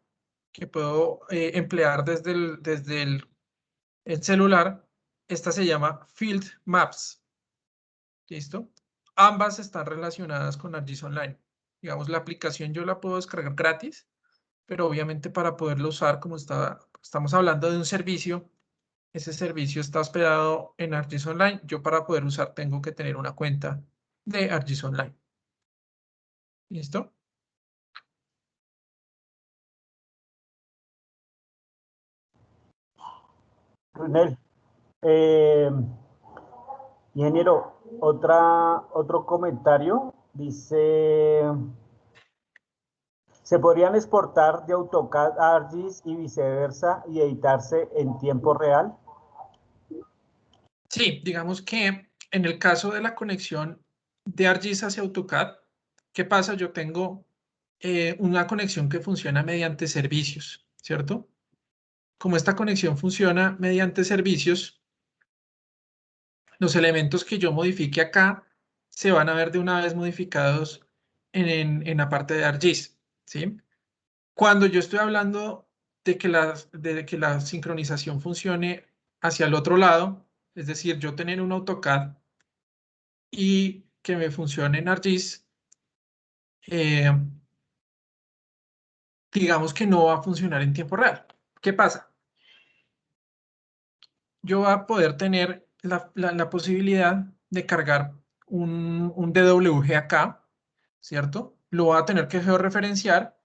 que puedo emplear el celular, esta se llama Field Maps. ¿Listo? Ambas están relacionadas con ArcGIS Online. Digamos, la aplicación yo la puedo descargar gratis, pero obviamente para poderlo usar, como estamos hablando de un servicio, ese servicio está hospedado en ArcGIS Online. Yo para poder usar tengo que tener una cuenta de ArcGIS Online. ¿Listo? Brunel, ingeniero, otro comentario dice, ¿se podrían exportar de AutoCAD a ArcGIS y viceversa y editarse en tiempo real? Sí, digamos que en el caso de la conexión de ArcGIS hacia AutoCAD, ¿qué pasa? Yo tengo una conexión que funciona mediante servicios, ¿cierto? Como esta conexión funciona mediante servicios, los elementos que yo modifique acá se van a ver de una vez modificados en la parte de ArcGIS, ¿sí? Cuando yo estoy hablando de que la sincronización funcione hacia el otro lado, es decir, yo tener un AutoCAD y que me funcione en ArcGIS, eh, digamos que no va a funcionar en tiempo real. ¿Qué pasa? Yo voy a poder tener la posibilidad de cargar un DWG acá, ¿cierto? Lo voy a tener que georreferenciar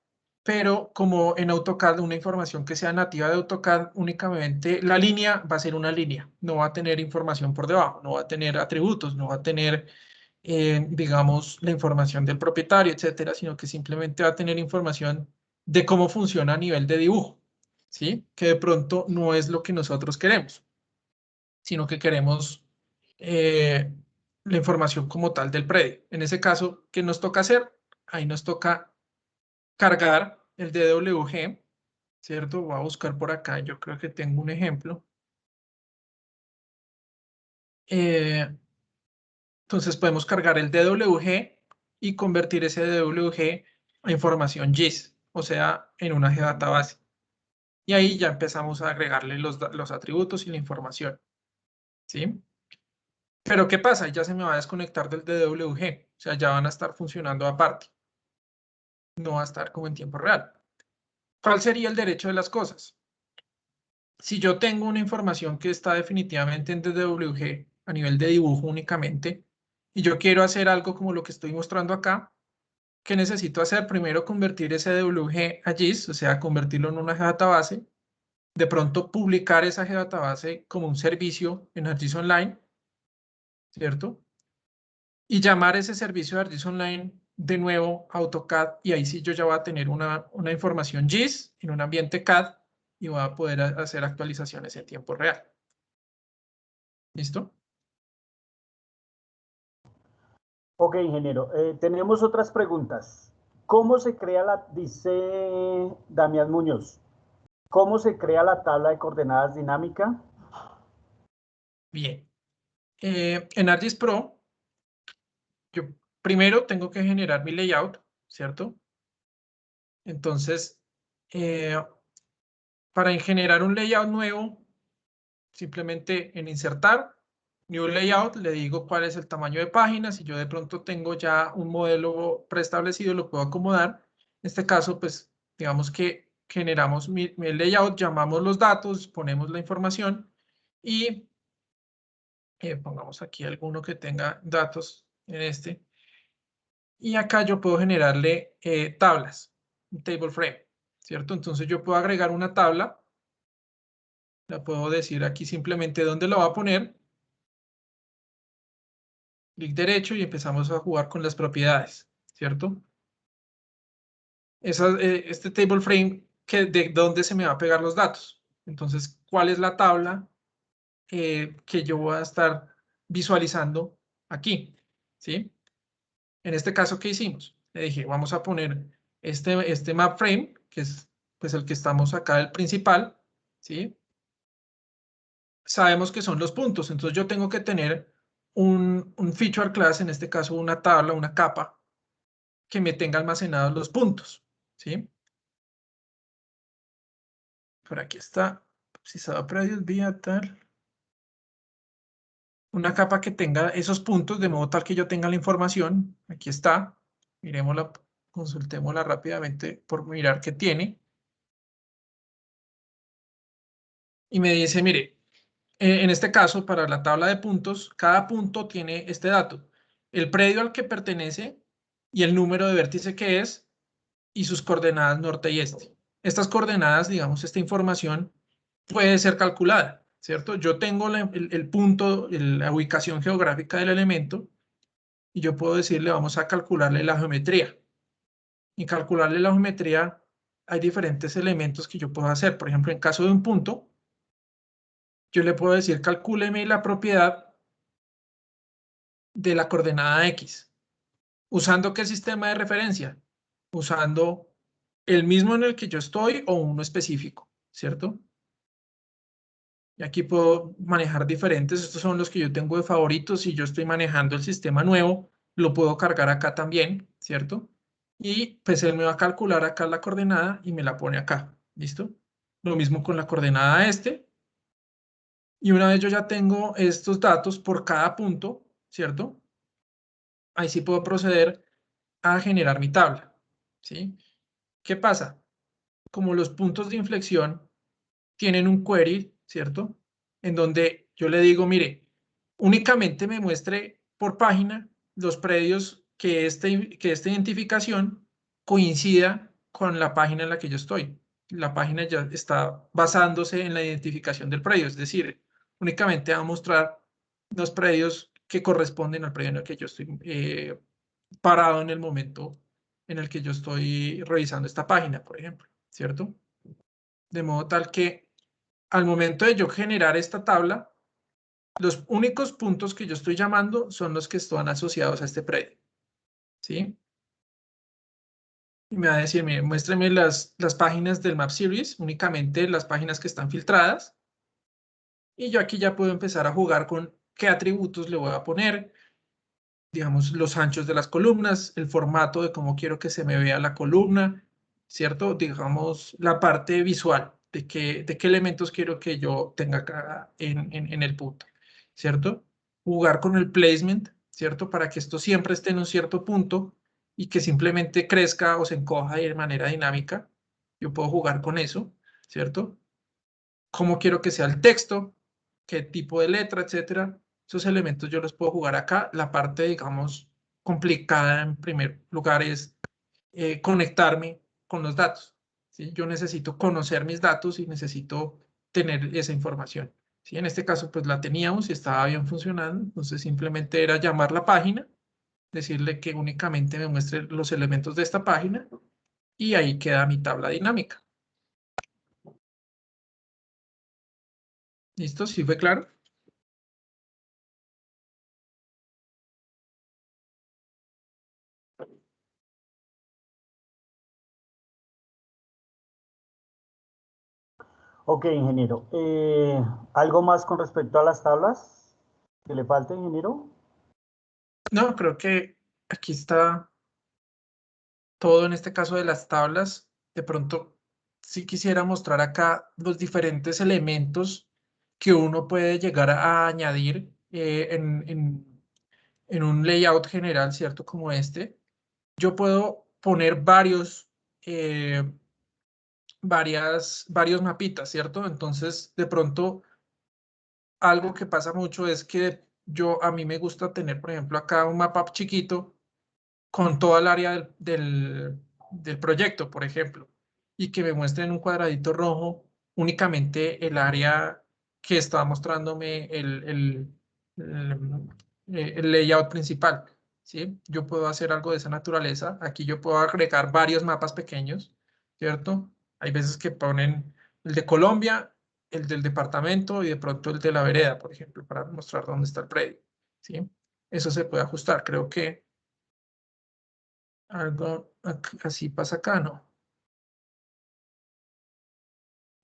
pero como en AutoCAD una información que sea nativa de AutoCAD, únicamente la línea va a ser una línea, no va a tener información por debajo, no va a tener atributos, no va a tener, digamos, la información del propietario, etcétera, sino que simplemente va a tener información de cómo funciona a nivel de dibujo, ¿sí? Que de pronto no es lo que nosotros queremos, sino que queremos la información como tal del predio. En ese caso, ¿qué nos toca hacer? Ahí nos toca cargar el DWG, ¿cierto? Voy a buscar por acá, yo creo que tengo un ejemplo. Entonces podemos cargar el DWG y convertir ese DWG a información GIS, o sea, en una geodatabase. Y ahí ya empezamos a agregarle los atributos y la información, ¿sí? Pero ¿qué pasa? Ya se me va a desconectar del DWG, o sea, ya van a estar funcionando aparte. No va a estar como en tiempo real. ¿Cuál sería el derecho de las cosas? Si yo tengo una información que está definitivamente en DWG a nivel de dibujo únicamente, y yo quiero hacer algo como lo que estoy mostrando acá, ¿qué necesito hacer? Primero convertir ese DWG a GIS, o sea, convertirlo en una database, de pronto publicar esa database como un servicio en ArcGIS Online, ¿cierto? Y llamar ese servicio de ArcGIS Online de nuevo a AutoCAD, y ahí sí yo ya voy a tener una información GIS en un ambiente CAD y voy a poder hacer actualizaciones en tiempo real. ¿Listo? Ok, ingeniero. Tenemos otras preguntas. ¿Cómo se crea dice Damián Muñoz, cómo se crea la tabla de coordenadas dinámica? Bien. En ArcGIS Pro, yo primero tengo que generar mi layout, ¿cierto? Entonces, para generar un layout nuevo, simplemente en insertar, New Layout, le digo cuál es el tamaño de páginas. Si yo de pronto tengo ya un modelo preestablecido, lo puedo acomodar. En este caso, pues, digamos que generamos mi layout, llamamos los datos, ponemos la información y pongamos aquí alguno que tenga datos en este. Y acá yo puedo generarle tablas, un table frame, ¿cierto? Entonces yo puedo agregar una tabla, la puedo decir aquí simplemente dónde la va a poner, clic derecho y empezamos a jugar con las propiedades, ¿cierto? Este table frame, de dónde se me va a pegar los datos. Entonces, ¿cuál es la tabla que yo voy a estar visualizando aquí? ¿Sí? En este caso, ¿qué hicimos? Le dije, vamos a poner este map frame, que es pues el que estamos acá, el principal, ¿sí? Sabemos que son los puntos, entonces yo tengo que tener un feature class, en este caso una tabla, una capa, que me tenga almacenados los puntos, ¿sí? Por aquí está, si se va predios vía tal. Una capa que tenga esos puntos, de modo tal que yo tenga la información. Aquí está. Miremosla, consultémosla rápidamente por mirar qué tiene. Y me dice, mire, en este caso, para la tabla de puntos, cada punto tiene este dato. El predio al que pertenece y el número de vértice que es y sus coordenadas norte y este. Estas coordenadas, digamos, esta información puede ser calculada, ¿cierto? Yo tengo el punto, la ubicación geográfica del elemento y yo puedo decirle, vamos a calcularle la geometría. Y calcularle la geometría, hay diferentes elementos que yo puedo hacer. Por ejemplo, en caso de un punto, yo le puedo decir, calcúleme la propiedad de la coordenada X. ¿Usando qué sistema de referencia? Usando el mismo en el que yo estoy o uno específico, ¿cierto? Y aquí puedo manejar diferentes. Estos son los que yo tengo de favoritos. Si yo estoy manejando el sistema nuevo, lo puedo cargar acá también, ¿cierto? Y pues él me va a calcular acá la coordenada y me la pone acá, ¿listo? Lo mismo con la coordenada este. Y una vez yo ya tengo estos datos por cada punto, ¿cierto? Ahí sí puedo proceder a generar mi tabla, ¿sí? ¿Qué pasa? Como los puntos de inflexión tienen un query, ¿cierto? En donde yo le digo, mire, únicamente me muestre por página los predios que esta identificación coincida con la página en la que yo estoy. La página ya está basándose en la identificación del predio, es decir, únicamente va a mostrar los predios que corresponden al predio en el que yo estoy parado en el momento en el que yo estoy revisando esta página, por ejemplo, ¿cierto? De modo tal que al momento de yo generar esta tabla, los únicos puntos que yo estoy llamando son los que están asociados a este predio, ¿sí? Y me va a decir, mire, muéstreme las páginas del Map Series, únicamente las páginas que están filtradas. Y yo aquí ya puedo empezar a jugar con qué atributos le voy a poner, digamos, los anchos de las columnas, el formato de cómo quiero que se me vea la columna, ¿cierto? Digamos, la parte visual de qué elementos quiero que yo tenga acá en el punto, ¿cierto? Jugar con el placement, ¿cierto? Para que esto siempre esté en un cierto punto y que simplemente crezca o se encoja de manera dinámica. Yo puedo jugar con eso, ¿cierto? Cómo quiero que sea el texto, qué tipo de letra, etcétera. Esos elementos yo los puedo jugar acá. La parte, digamos, complicada en primer lugar es conectarme con los datos, ¿sí? Yo necesito conocer mis datos y necesito tener esa información, ¿sí? En este caso, pues la teníamos y estaba bien funcionando. Entonces, simplemente era llamar la página, decirle que únicamente me muestre los elementos de esta página y ahí queda mi tabla dinámica. ¿Listo? ¿Sí fue claro? Ok, ingeniero. ¿Algo más con respecto a las tablas que le falta, ingeniero? No, creo que aquí está todo en este caso de las tablas. De pronto, sí quisiera mostrar acá los diferentes elementos que uno puede llegar a añadir en un layout general, ¿cierto? Como este. Yo puedo poner eh, varios mapitas, ¿cierto? Entonces, de pronto, algo que pasa mucho es que a mí me gusta tener, por ejemplo, acá un mapa chiquito con toda el área del proyecto, por ejemplo, y que me muestre en un cuadradito rojo únicamente el área que está mostrándome el layout principal, ¿sí? Yo puedo hacer algo de esa naturaleza. Aquí yo puedo agregar varios mapas pequeños, ¿cierto? Hay veces que ponen el de Colombia, el del departamento y de pronto el de la vereda, por ejemplo, para mostrar dónde está el predio, ¿sí? Eso se puede ajustar. Creo que algo así pasa acá, ¿no?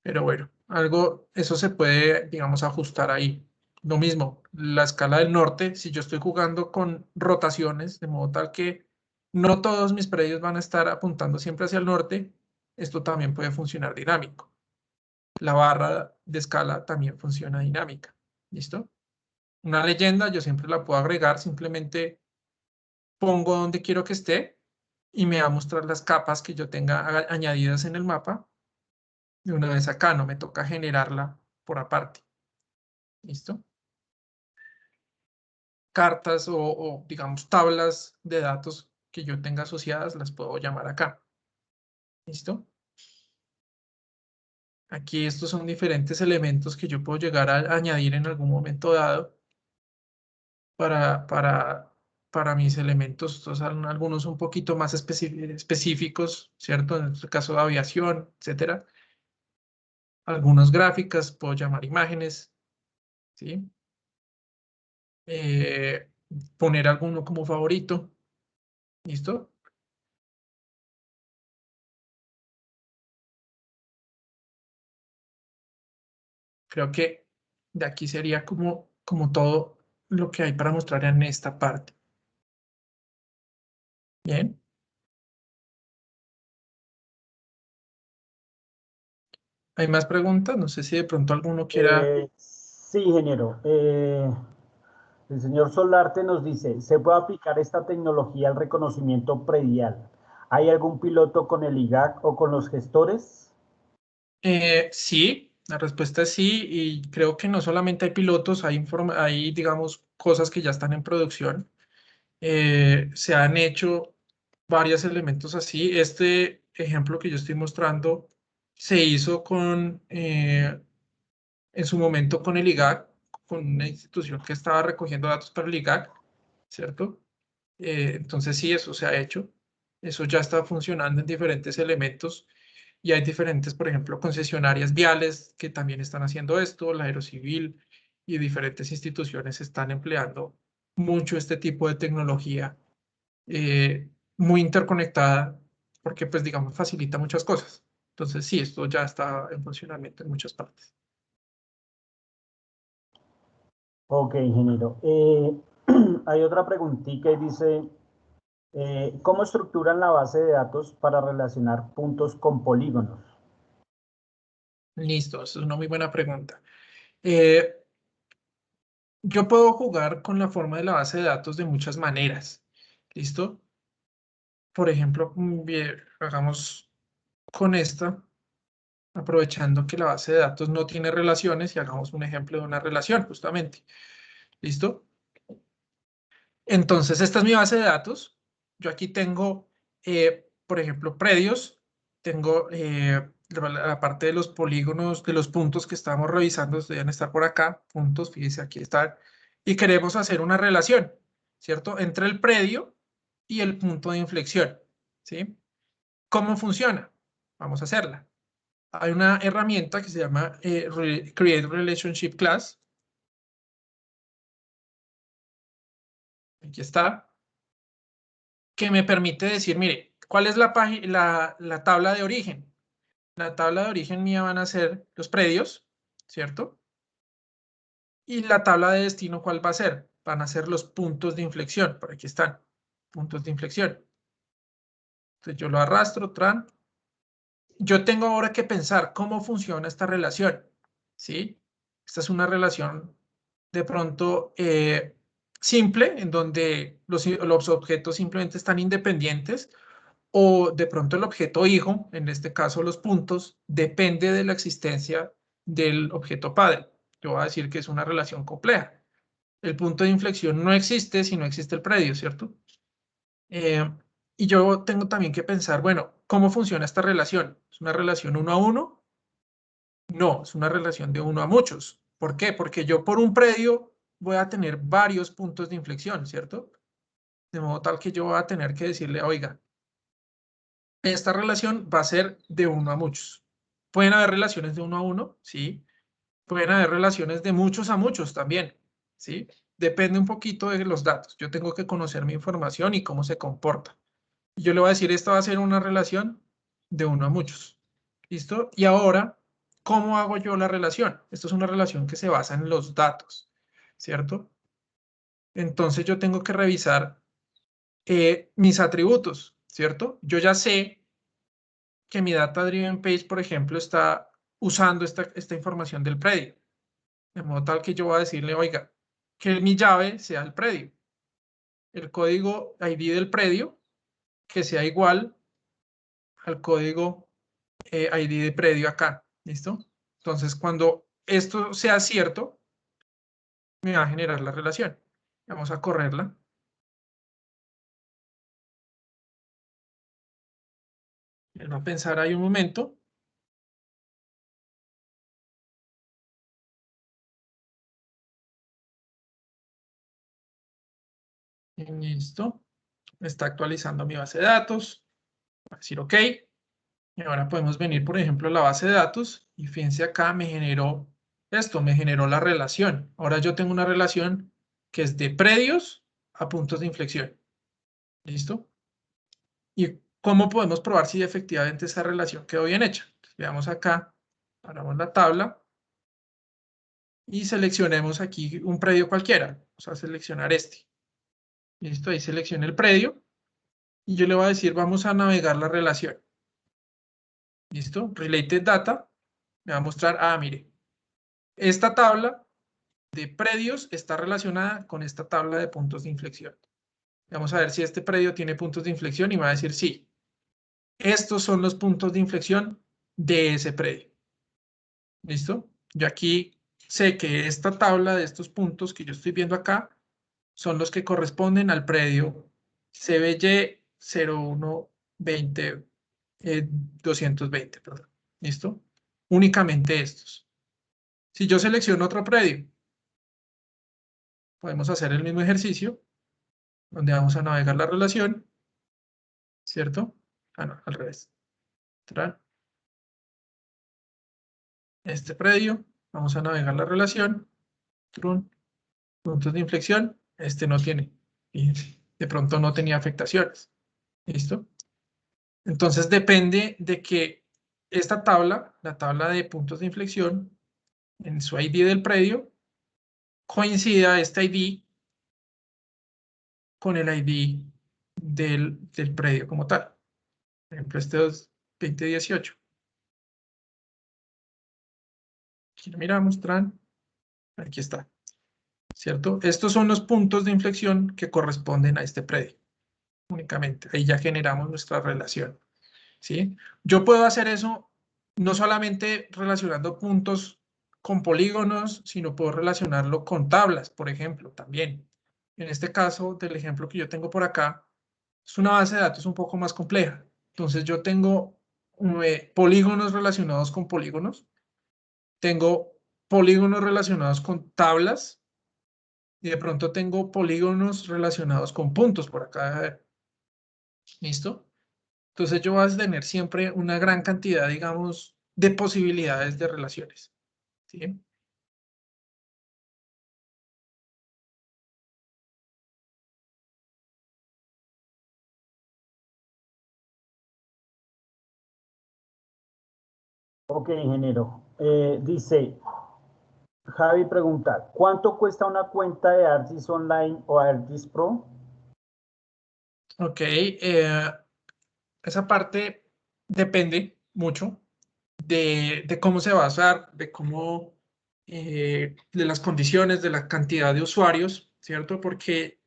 Pero bueno, algo, eso se puede, digamos, ajustar ahí. Lo mismo, la escala del norte, si yo estoy jugando con rotaciones, de modo tal que no todos mis predios van a estar apuntando siempre hacia el norte, esto también puede funcionar dinámico. La barra de escala también funciona dinámica. ¿Listo? Una leyenda yo siempre la puedo agregar, simplemente pongo donde quiero que esté y me va a mostrar las capas que yo tenga añadidas en el mapa. De una vez acá, no me toca generarla por aparte. ¿Listo? Cartas digamos, tablas de datos que yo tenga asociadas, las puedo llamar acá. ¿Listo? Aquí estos son diferentes elementos que yo puedo llegar a añadir en algún momento dado para, para, para mis elementos. Estos son algunos un poquito más específicos, ¿cierto? En este caso de aviación, etcétera. Algunas gráficas, puedo llamar imágenes, ¿sí? Eh, Poner alguno como favorito. ¿Listo? Creo que de aquí sería como todo lo que hay para mostrar en esta parte. Bien. ¿Hay más preguntas? No sé si de pronto alguno quiera. Sí, ingeniero. El señor Solarte nos dice, ¿se puede aplicar esta tecnología al reconocimiento predial? ¿Hay algún piloto con el IGAC o con los gestores? Sí, la respuesta es sí, y creo que no solamente hay pilotos, hay, digamos, cosas que ya están en producción. Se han hecho varios elementos así. Este ejemplo que yo estoy mostrando se hizo en su momento con el IGAC, con una institución que estaba recogiendo datos para el IGAC, ¿cierto? Entonces sí, eso se ha hecho. Eso ya está funcionando en diferentes elementos y hay diferentes, por ejemplo, concesionarias viales que también están haciendo esto, la Aerocivil y diferentes instituciones están empleando mucho este tipo de tecnología muy interconectada porque, pues, digamos, facilita muchas cosas. Entonces sí, esto ya está en funcionamiento en muchas partes. Ok, ingeniero. Hay otra preguntita y dice, ¿cómo estructuran la base de datos para relacionar puntos con polígonos? Listo, esa es una muy buena pregunta. Eh, yo puedo jugar con la forma de la base de datos de muchas maneras. ¿Listo? Por ejemplo, bien, hagamos con esta, aprovechando que la base de datos no tiene relaciones y hagamos un ejemplo de una relación, justamente. ¿Listo? Entonces, esta es mi base de datos. Yo aquí tengo, por ejemplo, predios. Tengo la parte de los polígonos, de los puntos que estamos revisando, deben estar por acá, puntos, fíjense, aquí están. Y queremos hacer una relación, ¿cierto? Entre el predio y el punto de inflexión, ¿sí? ¿Cómo funciona? Vamos a hacerla. Hay una herramienta que se llama Create Relationship Class. Aquí está. Que me permite decir, mire, ¿cuál es la tabla de origen? La tabla de origen mía van a ser los predios, ¿cierto? Y la tabla de destino, ¿cuál va a ser? Van a ser los puntos de inflexión. Por aquí están, puntos de inflexión. Entonces yo lo arrastro, tran. Yo tengo ahora que pensar cómo funciona esta relación, ¿sí? Esta es una relación de pronto simple, en donde los objetos simplemente están independientes, o de pronto el objeto hijo, en este caso los puntos, depende de la existencia del objeto padre. Yo voy a decir que es una relación compleja. El punto de inflexión no existe si no existe el predio, ¿cierto? Eh, y yo tengo también que pensar, bueno, ¿cómo funciona esta relación? ¿Es una relación uno a uno? No, es una relación de uno a muchos. ¿Por qué? Porque yo por un predio voy a tener varios puntos de inflexión, ¿cierto? De modo tal que yo voy a tener que decirle, oiga, esta relación va a ser de uno a muchos. Pueden haber relaciones de uno a uno, sí. Pueden haber relaciones de muchos a muchos también, sí. Depende un poquito de los datos. Yo tengo que conocer mi información y cómo se comporta. Yo le voy a decir, esta va a ser una relación de uno a muchos. ¿Listo? Y ahora, ¿cómo hago yo la relación? Esto es una relación que se basa en los datos, ¿cierto? Entonces yo tengo que revisar mis atributos, ¿cierto? Yo ya sé que mi Data Driven Page, por ejemplo, está usando esta información del predio. De modo tal que yo voy a decirle, oiga, que mi llave sea el predio. El código ID del predio que sea igual al código ID de predio acá. ¿Listo? Entonces, cuando esto sea cierto, me va a generar la relación. Vamos a correrla. Él va a pensar ahí un momento. Listo. Está actualizando mi base de datos. Voy a decir OK. Y ahora podemos venir, por ejemplo, a la base de datos. Y fíjense acá, me generó esto, me generó la relación. Ahora yo tengo una relación que es de predios a puntos de inflexión. ¿Listo? ¿Y cómo podemos probar si efectivamente esa relación quedó bien hecha? Entonces, veamos acá, paramos la tabla y seleccionemos aquí un predio cualquiera. Vamos a seleccionar este. Listo, ahí seleccioné el predio y yo le voy a decir, vamos a navegar la relación. Listo, Related Data, me va a mostrar, mire, esta tabla de predios está relacionada con esta tabla de puntos de inflexión. Vamos a ver si este predio tiene puntos de inflexión y me va a decir sí. Estos son los puntos de inflexión de ese predio. ¿Listo? Yo aquí sé que esta tabla de estos puntos que yo estoy viendo acá son los que corresponden al predio CBY 0120 220, perdón. ¿Listo? Únicamente estos. Si yo selecciono otro predio, podemos hacer el mismo ejercicio, donde vamos a navegar la relación, ¿cierto? Ah, no, al revés. Este predio, vamos a navegar la relación, puntos de inflexión, este no tiene, y de pronto no tenía afectaciones. ¿Listo? Entonces depende de que esta tabla, la tabla de puntos de inflexión, en su ID del predio, coincida este ID con el ID del predio como tal. Por ejemplo, este es 2018. Aquí lo miramos, aquí está, ¿cierto? Estos son los puntos de inflexión que corresponden a este predio, únicamente. Ahí ya generamos nuestra relación, ¿sí? Yo puedo hacer eso no solamente relacionando puntos con polígonos, sino puedo relacionarlo con tablas, por ejemplo, también. En este caso, del ejemplo que yo tengo por acá, es una base de datos un poco más compleja. Entonces yo tengo polígonos relacionados con polígonos, tengo polígonos relacionados con tablas y de pronto tengo polígonos relacionados con puntos por acá. ¿Listo? Entonces yo voy a tener siempre una gran cantidad, digamos, de posibilidades de relaciones. ¿Sí? Ok, ingeniero. Dice, Javi pregunta, ¿cuánto cuesta una cuenta de ArcGIS Online o ArcGIS Pro? Ok, esa parte depende mucho de cómo se va a usar, de cómo, de las condiciones, de la cantidad de usuarios, ¿cierto? Porque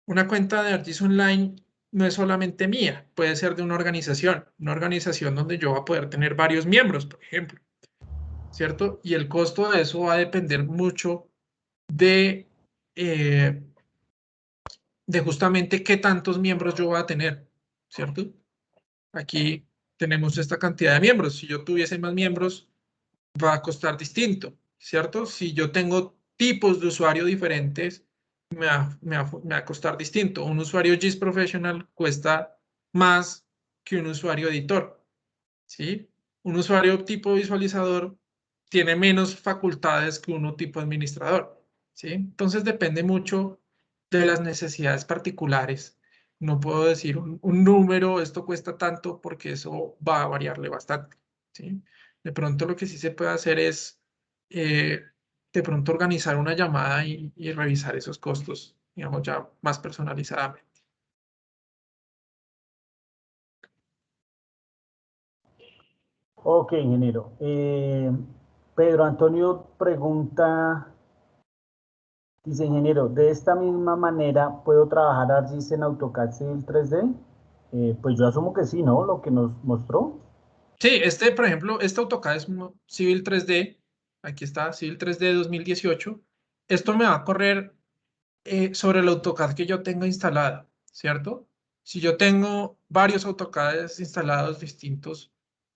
una cuenta de ArcGIS Online no es solamente mía, puede ser de una organización donde yo voy a poder tener varios miembros, por ejemplo, ¿cierto? Y el costo de eso va a depender mucho de, eh, de justamente qué tantos miembros yo voy a tener, ¿cierto? Aquí tenemos esta cantidad de miembros. Si yo tuviese más miembros, va a costar distinto, ¿cierto? Si yo tengo tipos de usuario diferentes, me va a costar distinto. Un usuario GIS Professional cuesta más que un usuario editor, ¿sí? Un usuario tipo visualizador tiene menos facultades que uno tipo administrador, ¿sí? Entonces depende mucho de las necesidades particulares. No puedo decir un número, esto cuesta tanto, porque eso va a variarle bastante, ¿sí? De pronto lo que sí se puede hacer es de pronto organizar una llamada y revisar esos costos, digamos, ya más personalizadamente. Ok, ingeniero. Pedro Antonio pregunta, dice, ingeniero, ¿de esta misma manera puedo trabajar ArcGIS en AutoCAD Civil 3D? Pues yo asumo que sí, ¿no? Lo que nos mostró. Sí, por ejemplo, este AutoCAD es un Civil 3D. Aquí está, Civil 3D 2018. Esto me va a correr sobre el AutoCAD que yo tenga instalado, ¿cierto? Si yo tengo varios AutoCADs instalados distintos,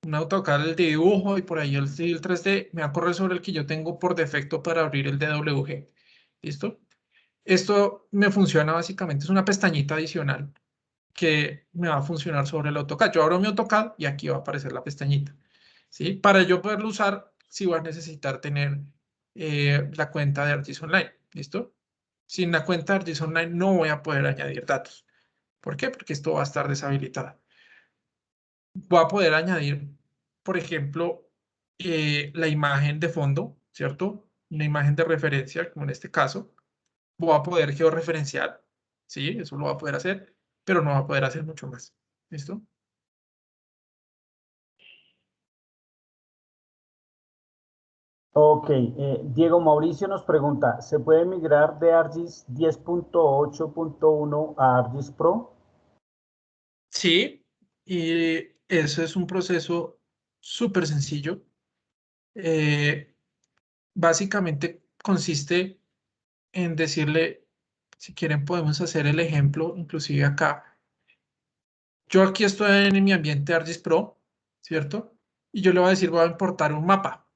un AutoCAD el de dibujo y por ahí el Civil 3D, me va a correr sobre el que yo tengo por defecto para abrir el DWG. ¿Listo? Esto me funciona básicamente, es una pestañita adicional que me va a funcionar sobre el AutoCAD. Yo abro mi AutoCAD y aquí va a aparecer la pestañita, ¿sí? Para yo poderlo usar, sí voy a necesitar tener la cuenta de ArcGIS Online, ¿listo? Sin la cuenta de ArcGIS Online no voy a poder añadir datos. ¿Por qué? Porque esto va a estar deshabilitado. Voy a poder añadir, por ejemplo, la imagen de fondo, ¿cierto? Una imagen de referencia, como en este caso. Voy a poder georreferenciar, ¿sí? Eso lo va a poder hacer, pero no va a poder hacer mucho más. ¿Listo? Ok, Diego Mauricio nos pregunta, ¿se puede migrar de ArcGIS 10.8.1 a ArcGIS Pro? Sí, y eso es un proceso súper sencillo. Eh, Básicamente consiste en decirle, si quieren podemos hacer el ejemplo, inclusive acá. yo aquí estoy en mi ambiente ArcGIS Pro, ¿cierto? Y yo le voy a decir, voy a importar un mapa.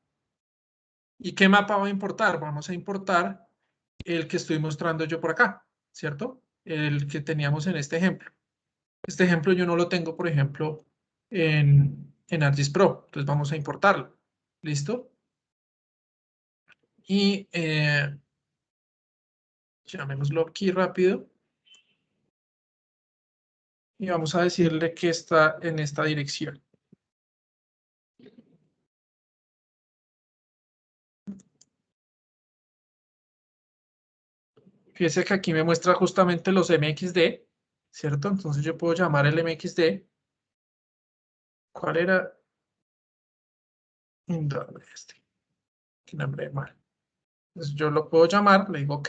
¿Y qué mapa voy a importar? Vamos a importar el que estoy mostrando yo por acá, ¿cierto? El que teníamos en este ejemplo. Este ejemplo yo no lo tengo, por ejemplo, en ArcGIS Pro. Entonces vamos a importarlo. ¿Listo? Y llamémoslo aquí rápido. Y vamos a decirle que está en esta dirección. Fíjese que aquí me muestra justamente los MXD, ¿cierto? Entonces yo puedo llamar el MXD. ¿Cuál era? Este. Que nombre mal. Entonces yo lo puedo llamar, le digo OK,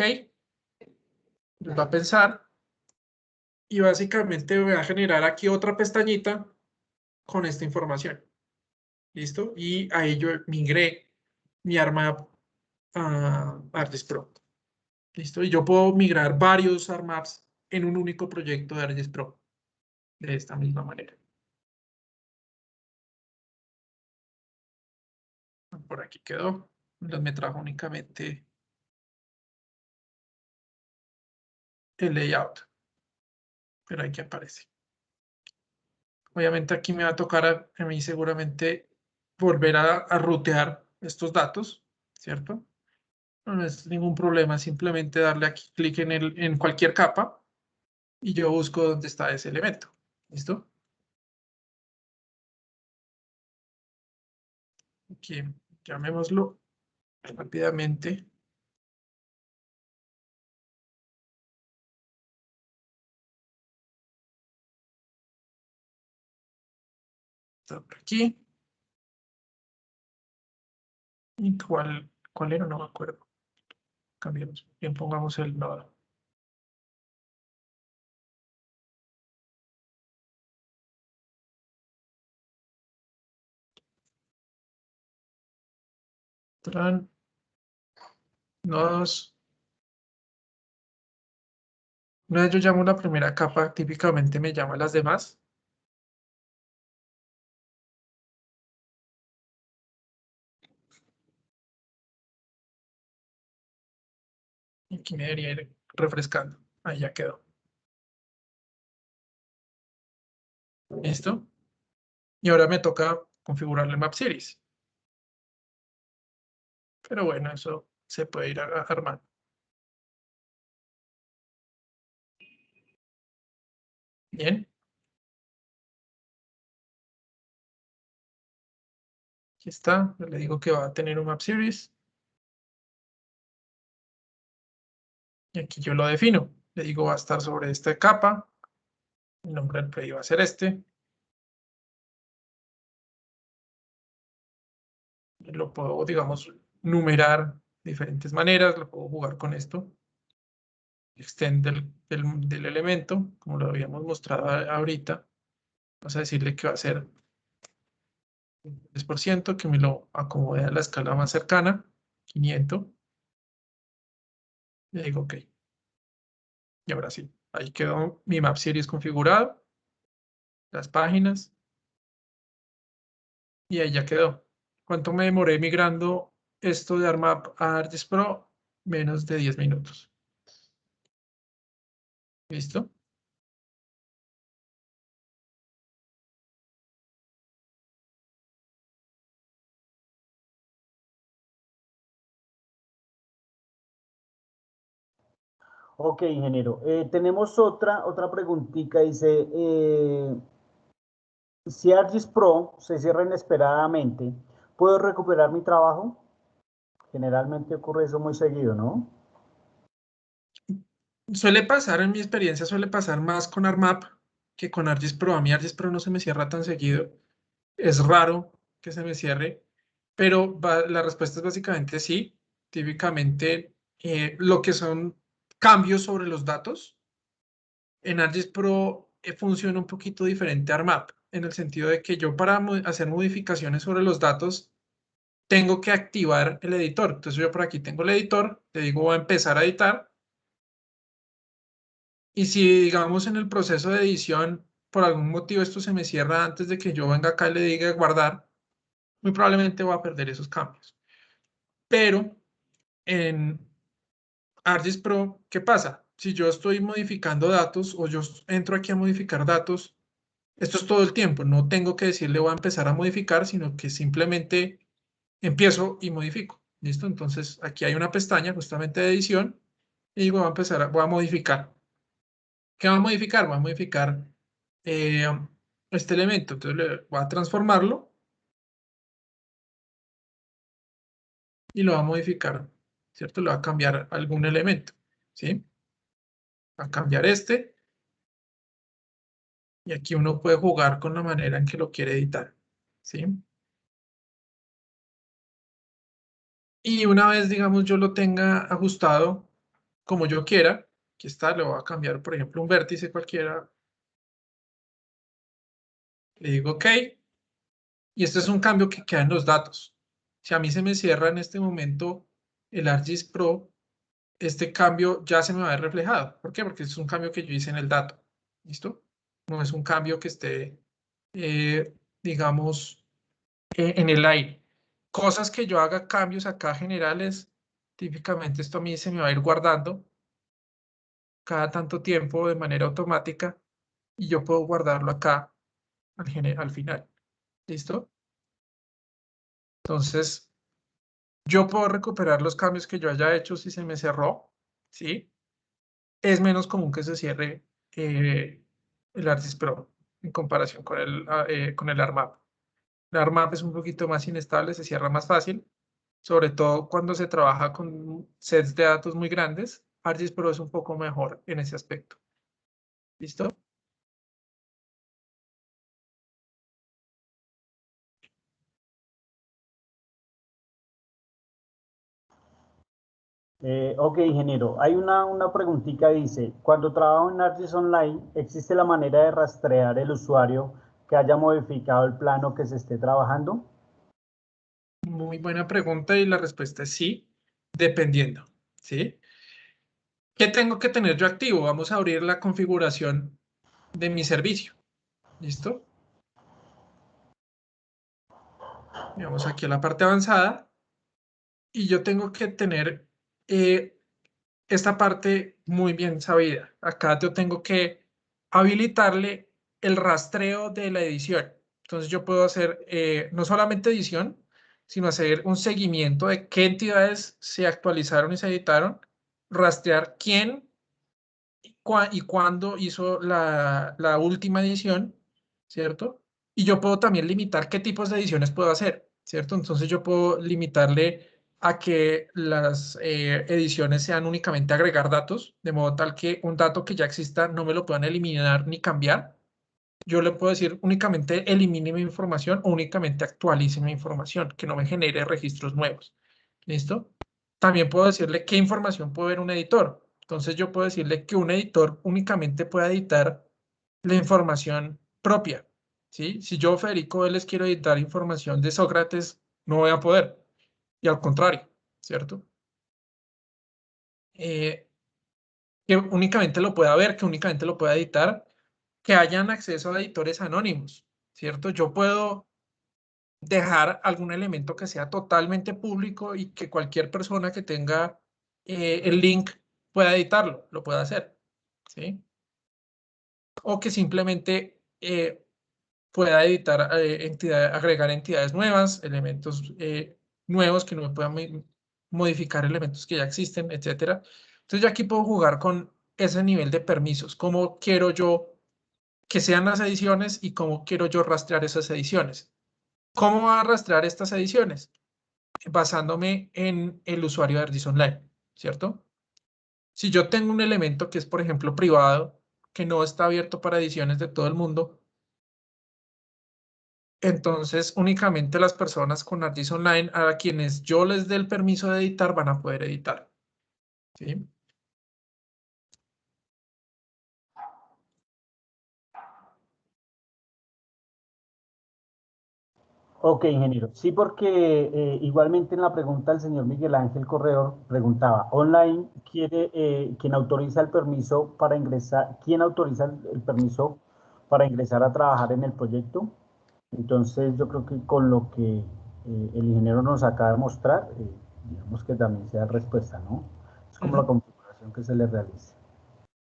va a pensar y básicamente me va a generar aquí otra pestañita con esta información. ¿Listo? Y ahí yo migré mi ArcMap a ArcGIS Pro. ¿Listo? Y yo puedo migrar varios ArcMaps en un único proyecto de ArcGIS Pro de esta misma manera. Por aquí quedó. Me trajo únicamente el layout. Pero aquí aparece. Obviamente aquí me va a tocar a mí seguramente volver a rutear estos datos, ¿cierto? No es ningún problema, simplemente darle aquí clic en cualquier capa y yo busco dónde está ese elemento. ¿Listo? Aquí llamémoslo rápidamente. Está por aquí. ¿Y cuál era? No me acuerdo. Cambiemos. Bien, pongamos el nodo. Tran, nodos. Una vez yo llamo la primera capa, típicamente me llama las demás. Y aquí me debería ir refrescando. Ahí ya quedó. ¿Listo? Y ahora me toca configurar el Map Series. Pero bueno, eso se puede ir armando. Bien. Aquí está. Le digo que va a tener un Map Series. Y aquí yo lo defino. Le digo va a estar sobre esta capa. El nombre del play va a ser este. Lo puedo, digamos, numerar de diferentes maneras. Lo puedo jugar con esto. Extend del elemento, como lo habíamos mostrado ahorita. Vamos a decirle que va a ser 3%, que me lo acomode a la escala más cercana, 500. Le digo OK. Y ahora sí, ahí quedó mi Map Series configurado. Las páginas. Y ahí ya quedó. ¿Cuánto me demoré migrando esto de ArcMap a ArcGIS Pro? Menos de 10 minutos. ¿Listo? Ok, ingeniero. Tenemos otra preguntita. Dice, si ArcGIS Pro se cierra inesperadamente, ¿puedo recuperar mi trabajo? Generalmente ocurre eso muy seguido, ¿no? Suele pasar, en mi experiencia, suele pasar más con ArcMap que con ArcGIS Pro. A mí ArcGIS Pro no se me cierra tan seguido. Es raro que se me cierre, pero la respuesta es básicamente sí. Típicamente, lo que son cambios sobre los datos, en ArcGIS Pro funciona un poquito diferente a ArcMap, en el sentido de que yo para hacer modificaciones sobre los datos tengo que activar el editor. Entonces yo por aquí tengo el editor, le digo voy a empezar a editar. Y si digamos en el proceso de edición por algún motivo esto se me cierra antes de que yo venga acá y le diga guardar, muy probablemente voy a perder esos cambios. Pero en ArcGIS Pro, ¿qué pasa? Si yo estoy modificando datos o yo entro aquí a modificar datos, esto es todo el tiempo. No tengo que decirle voy a empezar a modificar, sino que simplemente empiezo y modifico. ¿Listo? Entonces aquí hay una pestaña justamente de edición y voy a empezar, voy a modificar. ¿Qué va a modificar? Voy a modificar eh, este elemento. Entonces voy a transformarlo y lo va a modificar, ¿cierto? Le va a cambiar algún elemento, ¿sí? Va a cambiar este y aquí uno puede jugar con la manera en que lo quiere editar, ¿sí? Y una vez, digamos, yo lo tenga ajustado como yo quiera, aquí está, le voy a cambiar, por ejemplo, un vértice cualquiera, le digo OK, y este es un cambio que queda en los datos. Si a mí se me cierra en este momento el ArcGIS Pro, este cambio ya se me va a ver reflejado. ¿Por qué? Porque es un cambio que yo hice en el dato. ¿Listo? No es un cambio que esté, digamos, en el aire. Cosas que yo haga cambios acá generales, típicamente esto a mí se me va a ir guardando cada tanto tiempo de manera automática y yo puedo guardarlo acá al final. ¿Listo? Entonces, yo puedo recuperar los cambios que yo haya hecho si se me cerró, ¿sí? Es menos común que se cierre el ArcGIS Pro en comparación con el ArcMap. El ArcMap es un poquito más inestable, se cierra más fácil, sobre todo cuando se trabaja con sets de datos muy grandes. ArcGIS Pro es un poco mejor en ese aspecto. ¿Listo? Ok, ingeniero. Hay una preguntita, dice, cuando trabajo en ArcGIS Online, ¿existe la manera de rastrear el usuario que haya modificado el plano que se esté trabajando? Muy buena pregunta y la respuesta es sí, dependiendo. ¿Sí? ¿Qué tengo que tener yo activo? Vamos a abrir la configuración de mi servicio. ¿Listo? Vamos aquí a la parte avanzada y yo tengo que tener esta parte muy bien sabida. Acá yo tengo que habilitarle el rastreo de la edición. Entonces yo puedo hacer no solamente edición, sino hacer un seguimiento de qué entidades se actualizaron y se editaron, rastrear quién y cuándo hizo la última edición, ¿cierto? Y yo puedo también limitar qué tipos de ediciones puedo hacer, ¿cierto? Entonces yo puedo limitarle a que las ediciones sean únicamente agregar datos, de modo tal que un dato que ya exista no me lo puedan eliminar ni cambiar. Yo le puedo decir únicamente elimine mi información o únicamente actualice mi información, que no me genere registros nuevos. ¿Listo? También puedo decirle qué información puede ver un editor. Entonces yo puedo decirle que un editor únicamente pueda editar la información propia. ¿Sí? Si yo, Federico Vélez, quiero editar información de Sócrates, no voy a poder. Y al contrario, ¿cierto? Eh, que únicamente lo pueda ver, que únicamente lo pueda editar, que hayan acceso a editores anónimos, ¿cierto? Yo puedo dejar algún elemento que sea totalmente público y que cualquier persona que tenga el link pueda editarlo, lo pueda hacer, ¿sí? O que simplemente pueda editar, agregar entidades nuevas, elementos nuevos que no me puedan modificar elementos que ya existen, etcétera. Entonces yo aquí puedo jugar con ese nivel de permisos, cómo quiero yo que sean las ediciones y cómo quiero yo rastrear esas ediciones. ¿Cómo va a rastrear estas ediciones? Basándome en el usuario de ArcGIS Online, ¿cierto? Si yo tengo un elemento que es, por ejemplo, privado, que no está abierto para ediciones de todo el mundo, entonces únicamente las personas con ArcGIS Online a quienes yo les dé el permiso de editar van a poder editar, ¿sí? Ok, ingeniero. Sí, porque igualmente en la pregunta el señor Miguel Ángel Corredor preguntaba, online quiere, ¿quién autoriza el permiso para ingresar? ¿Quién autoriza el permiso para ingresar a trabajar en el proyecto. Entonces, yo creo que con lo que el ingeniero nos acaba de mostrar, digamos que también sea respuesta, ¿no? Es como la configuración que se le realiza.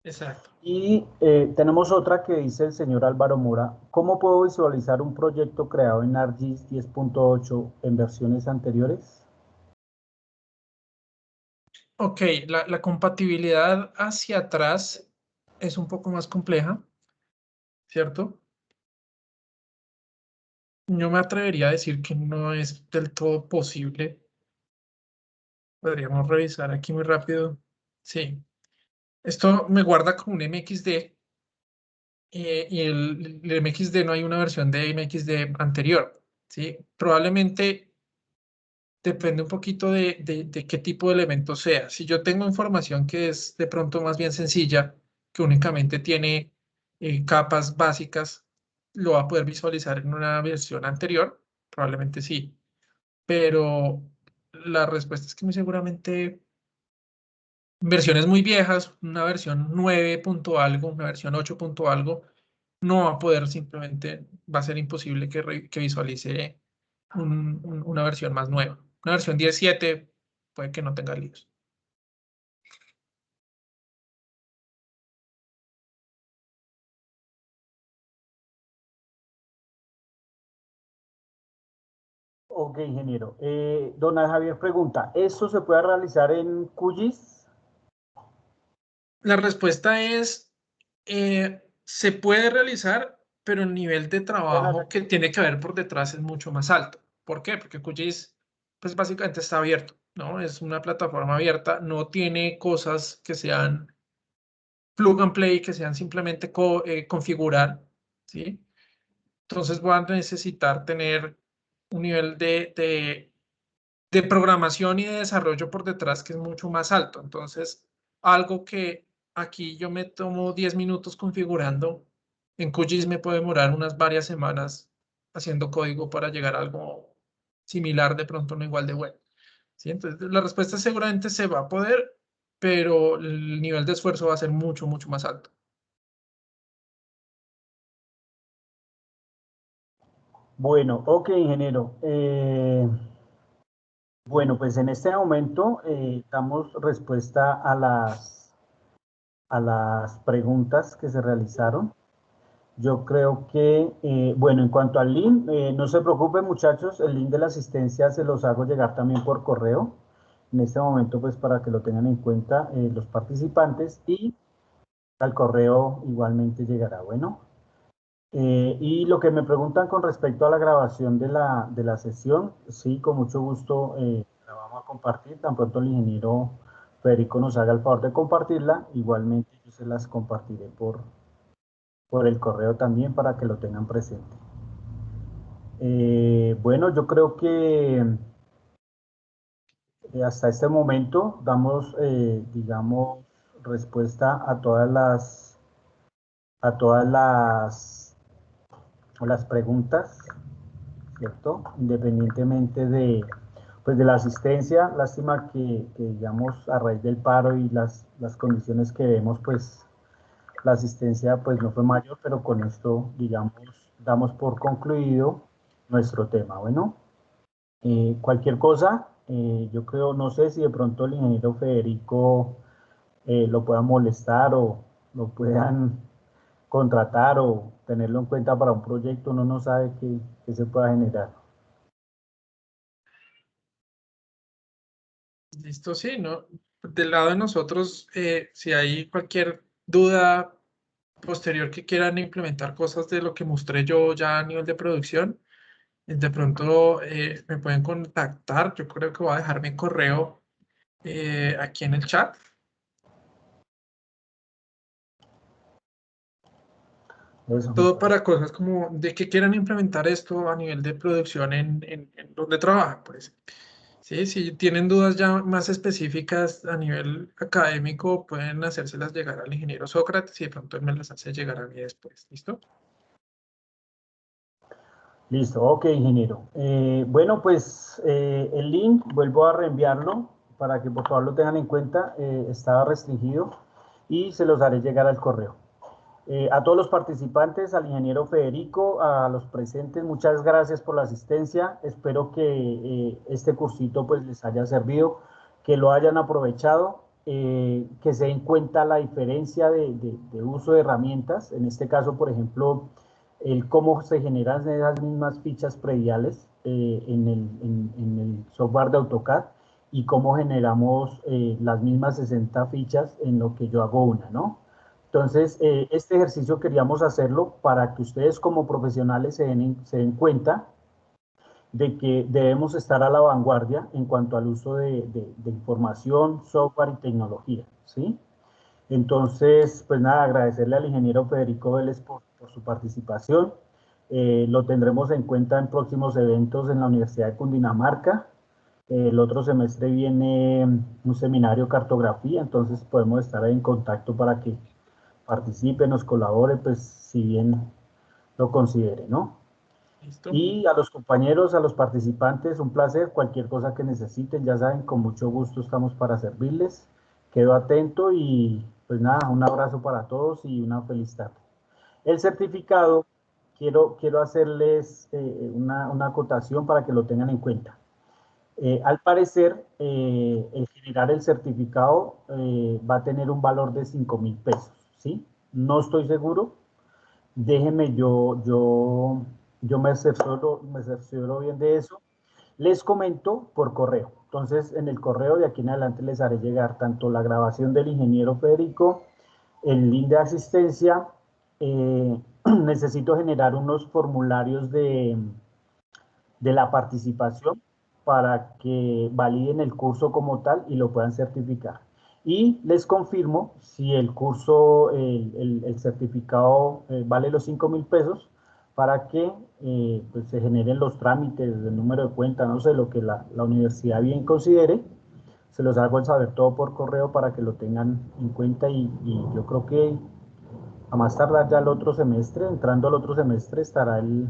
Exacto. Y tenemos otra que dice el señor Álvaro Mora. ¿Cómo puedo visualizar un proyecto creado en ArcGIS 10.8 en versiones anteriores? Ok, la compatibilidad hacia atrás es un poco más compleja, ¿cierto? Yo me atrevería a decir que no es del todo posible. Podríamos revisar aquí muy rápido. Sí, esto me guarda como un MXD y el MXD no hay una versión de MXD anterior, ¿sí? Probablemente depende un poquito de qué tipo de elemento sea. Si yo tengo información que es de pronto más bien sencilla, que únicamente tiene capas básicas, lo va a poder visualizar en una versión anterior, probablemente sí, pero la respuesta es que muy seguramente versiones muy viejas, una versión 9 punto algo, una versión 8 punto algo, no va a poder simplemente, va a ser imposible que visualice una versión más nueva. Una versión 17 puede que no tenga líos. Ok, ingeniero. Don Javier pregunta, ¿esto se puede realizar en QGIS? La respuesta es, se puede realizar, pero el nivel de Pueden trabajo hacer. que tiene que haber por detrás es mucho más alto. ¿Por qué? Porque QGIS, pues básicamente está abierto, ¿no? Es una plataforma abierta, no tiene cosas que sean plug and play, que sean simplemente configurar, ¿sí? Entonces van a necesitar tener un nivel de programación y de desarrollo por detrás que es mucho más alto. Entonces, algo que aquí yo me tomo 10 minutos configurando, en QGIS me puede demorar unas varias semanas haciendo código para llegar a algo similar, de pronto no igual de bueno. ¿Sí? Entonces, la respuesta seguramente se va a poder, pero el nivel de esfuerzo va a ser mucho, mucho más alto. Bueno, ok, ingeniero. Bueno, pues en este momento damos respuesta a las preguntas que se realizaron. Yo creo que, bueno, en cuanto al link, no se preocupen muchachos, el link de la asistencia se los hago llegar también por correo. En este momento, pues para que lo tengan en cuenta los participantes y al correo igualmente llegará. Bueno, y lo que me preguntan con respecto a la grabación de la sesión, sí, con mucho gusto la vamos a compartir. Tan pronto el ingeniero Federico nos haga el favor de compartirla, igualmente yo se las compartiré por el correo también para que lo tengan presente. Bueno, yo creo que hasta este momento damos, digamos, respuesta a todas las preguntas, ¿cierto? Independientemente de, pues de la asistencia, lástima que, digamos, a raíz del paro y las condiciones que vemos, pues la asistencia pues no fue mayor, pero con esto, digamos, damos por concluido nuestro tema. Bueno, cualquier cosa, yo creo, no sé si de pronto el ingeniero Federico lo pueda molestar o lo puedan contratar o tenerlo en cuenta para un proyecto, uno no sabe qué se pueda generar. Listo, sí, ¿no? Del lado de nosotros, si hay cualquier duda posterior que quieran implementar cosas de lo que mostré yo ya a nivel de producción, de pronto me pueden contactar. Yo creo que voy a dejar mi correo aquí en el chat. Eso, Todo para cosas como de que quieran implementar esto a nivel de producción en donde trabajan, pues. Sí, si tienen dudas ya más específicas a nivel académico, pueden hacérselas llegar al ingeniero Sócrates y de pronto él me las hace llegar a mí después. ¿Listo? listo, ok, ingeniero. Bueno, pues el link vuelvo a reenviarlo para que por favor lo tengan en cuenta. Estaba restringido y se los haré llegar al correo. A todos los participantes, al ingeniero Federico, a los presentes, muchas gracias por la asistencia. Espero que este cursito pues les haya servido, que lo hayan aprovechado, que se den cuenta la diferencia de uso de herramientas. En este caso, por ejemplo, el cómo se generan esas mismas fichas prediales en el software de AutoCAD y cómo generamos las mismas 60 fichas en lo que yo hago una, ¿no? Entonces, este ejercicio queríamos hacerlo para que ustedes como profesionales se den cuenta de que debemos estar a la vanguardia en cuanto al uso de información, software y tecnología, ¿sí? Entonces, pues nada, agradecerle al ingeniero Federico Vélez por su participación. Lo tendremos en cuenta en próximos eventos en la Universidad de Cundinamarca. El otro semestre viene un seminario de cartografía, entonces podemos estar ahí en contacto para que participe, nos colabore, pues si bien lo considere, ¿no? Listo. Y a los compañeros, a los participantes, un placer, cualquier cosa que necesiten, ya saben, con mucho gusto estamos para servirles. Quedo atento y pues nada, un abrazo para todos y una feliz tarde. El certificado, quiero hacerles una acotación para que lo tengan en cuenta. Al parecer, el generar el certificado va a tener un valor de 5.000 pesos, ¿sí? No estoy seguro. Déjenme, yo me cercioro bien de eso. Les comento por correo. Entonces, en el correo de aquí en adelante les haré llegar tanto la grabación del ingeniero Federico, el link de asistencia. Necesito generar unos formularios de la participación para que validen el curso como tal y lo puedan certificar. Y les confirmo si el curso, el certificado vale los 5.000 pesos para que pues se generen los trámites, el número de cuenta, no sé, lo que la universidad bien considere. Se los hago saber todo por correo para que lo tengan en cuenta y yo creo que a más tardar ya el otro semestre, entrando al otro semestre, estará el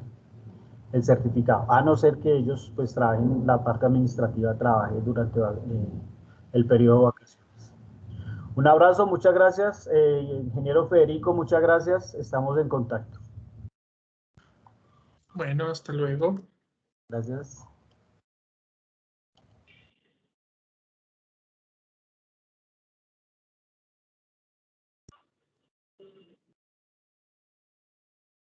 certificado, a no ser que ellos pues trabajen, la parte administrativa trabaje durante el periodo de vacaciones. Un abrazo, muchas gracias, ingeniero Federico, muchas gracias, estamos en contacto. Bueno, hasta luego. Gracias.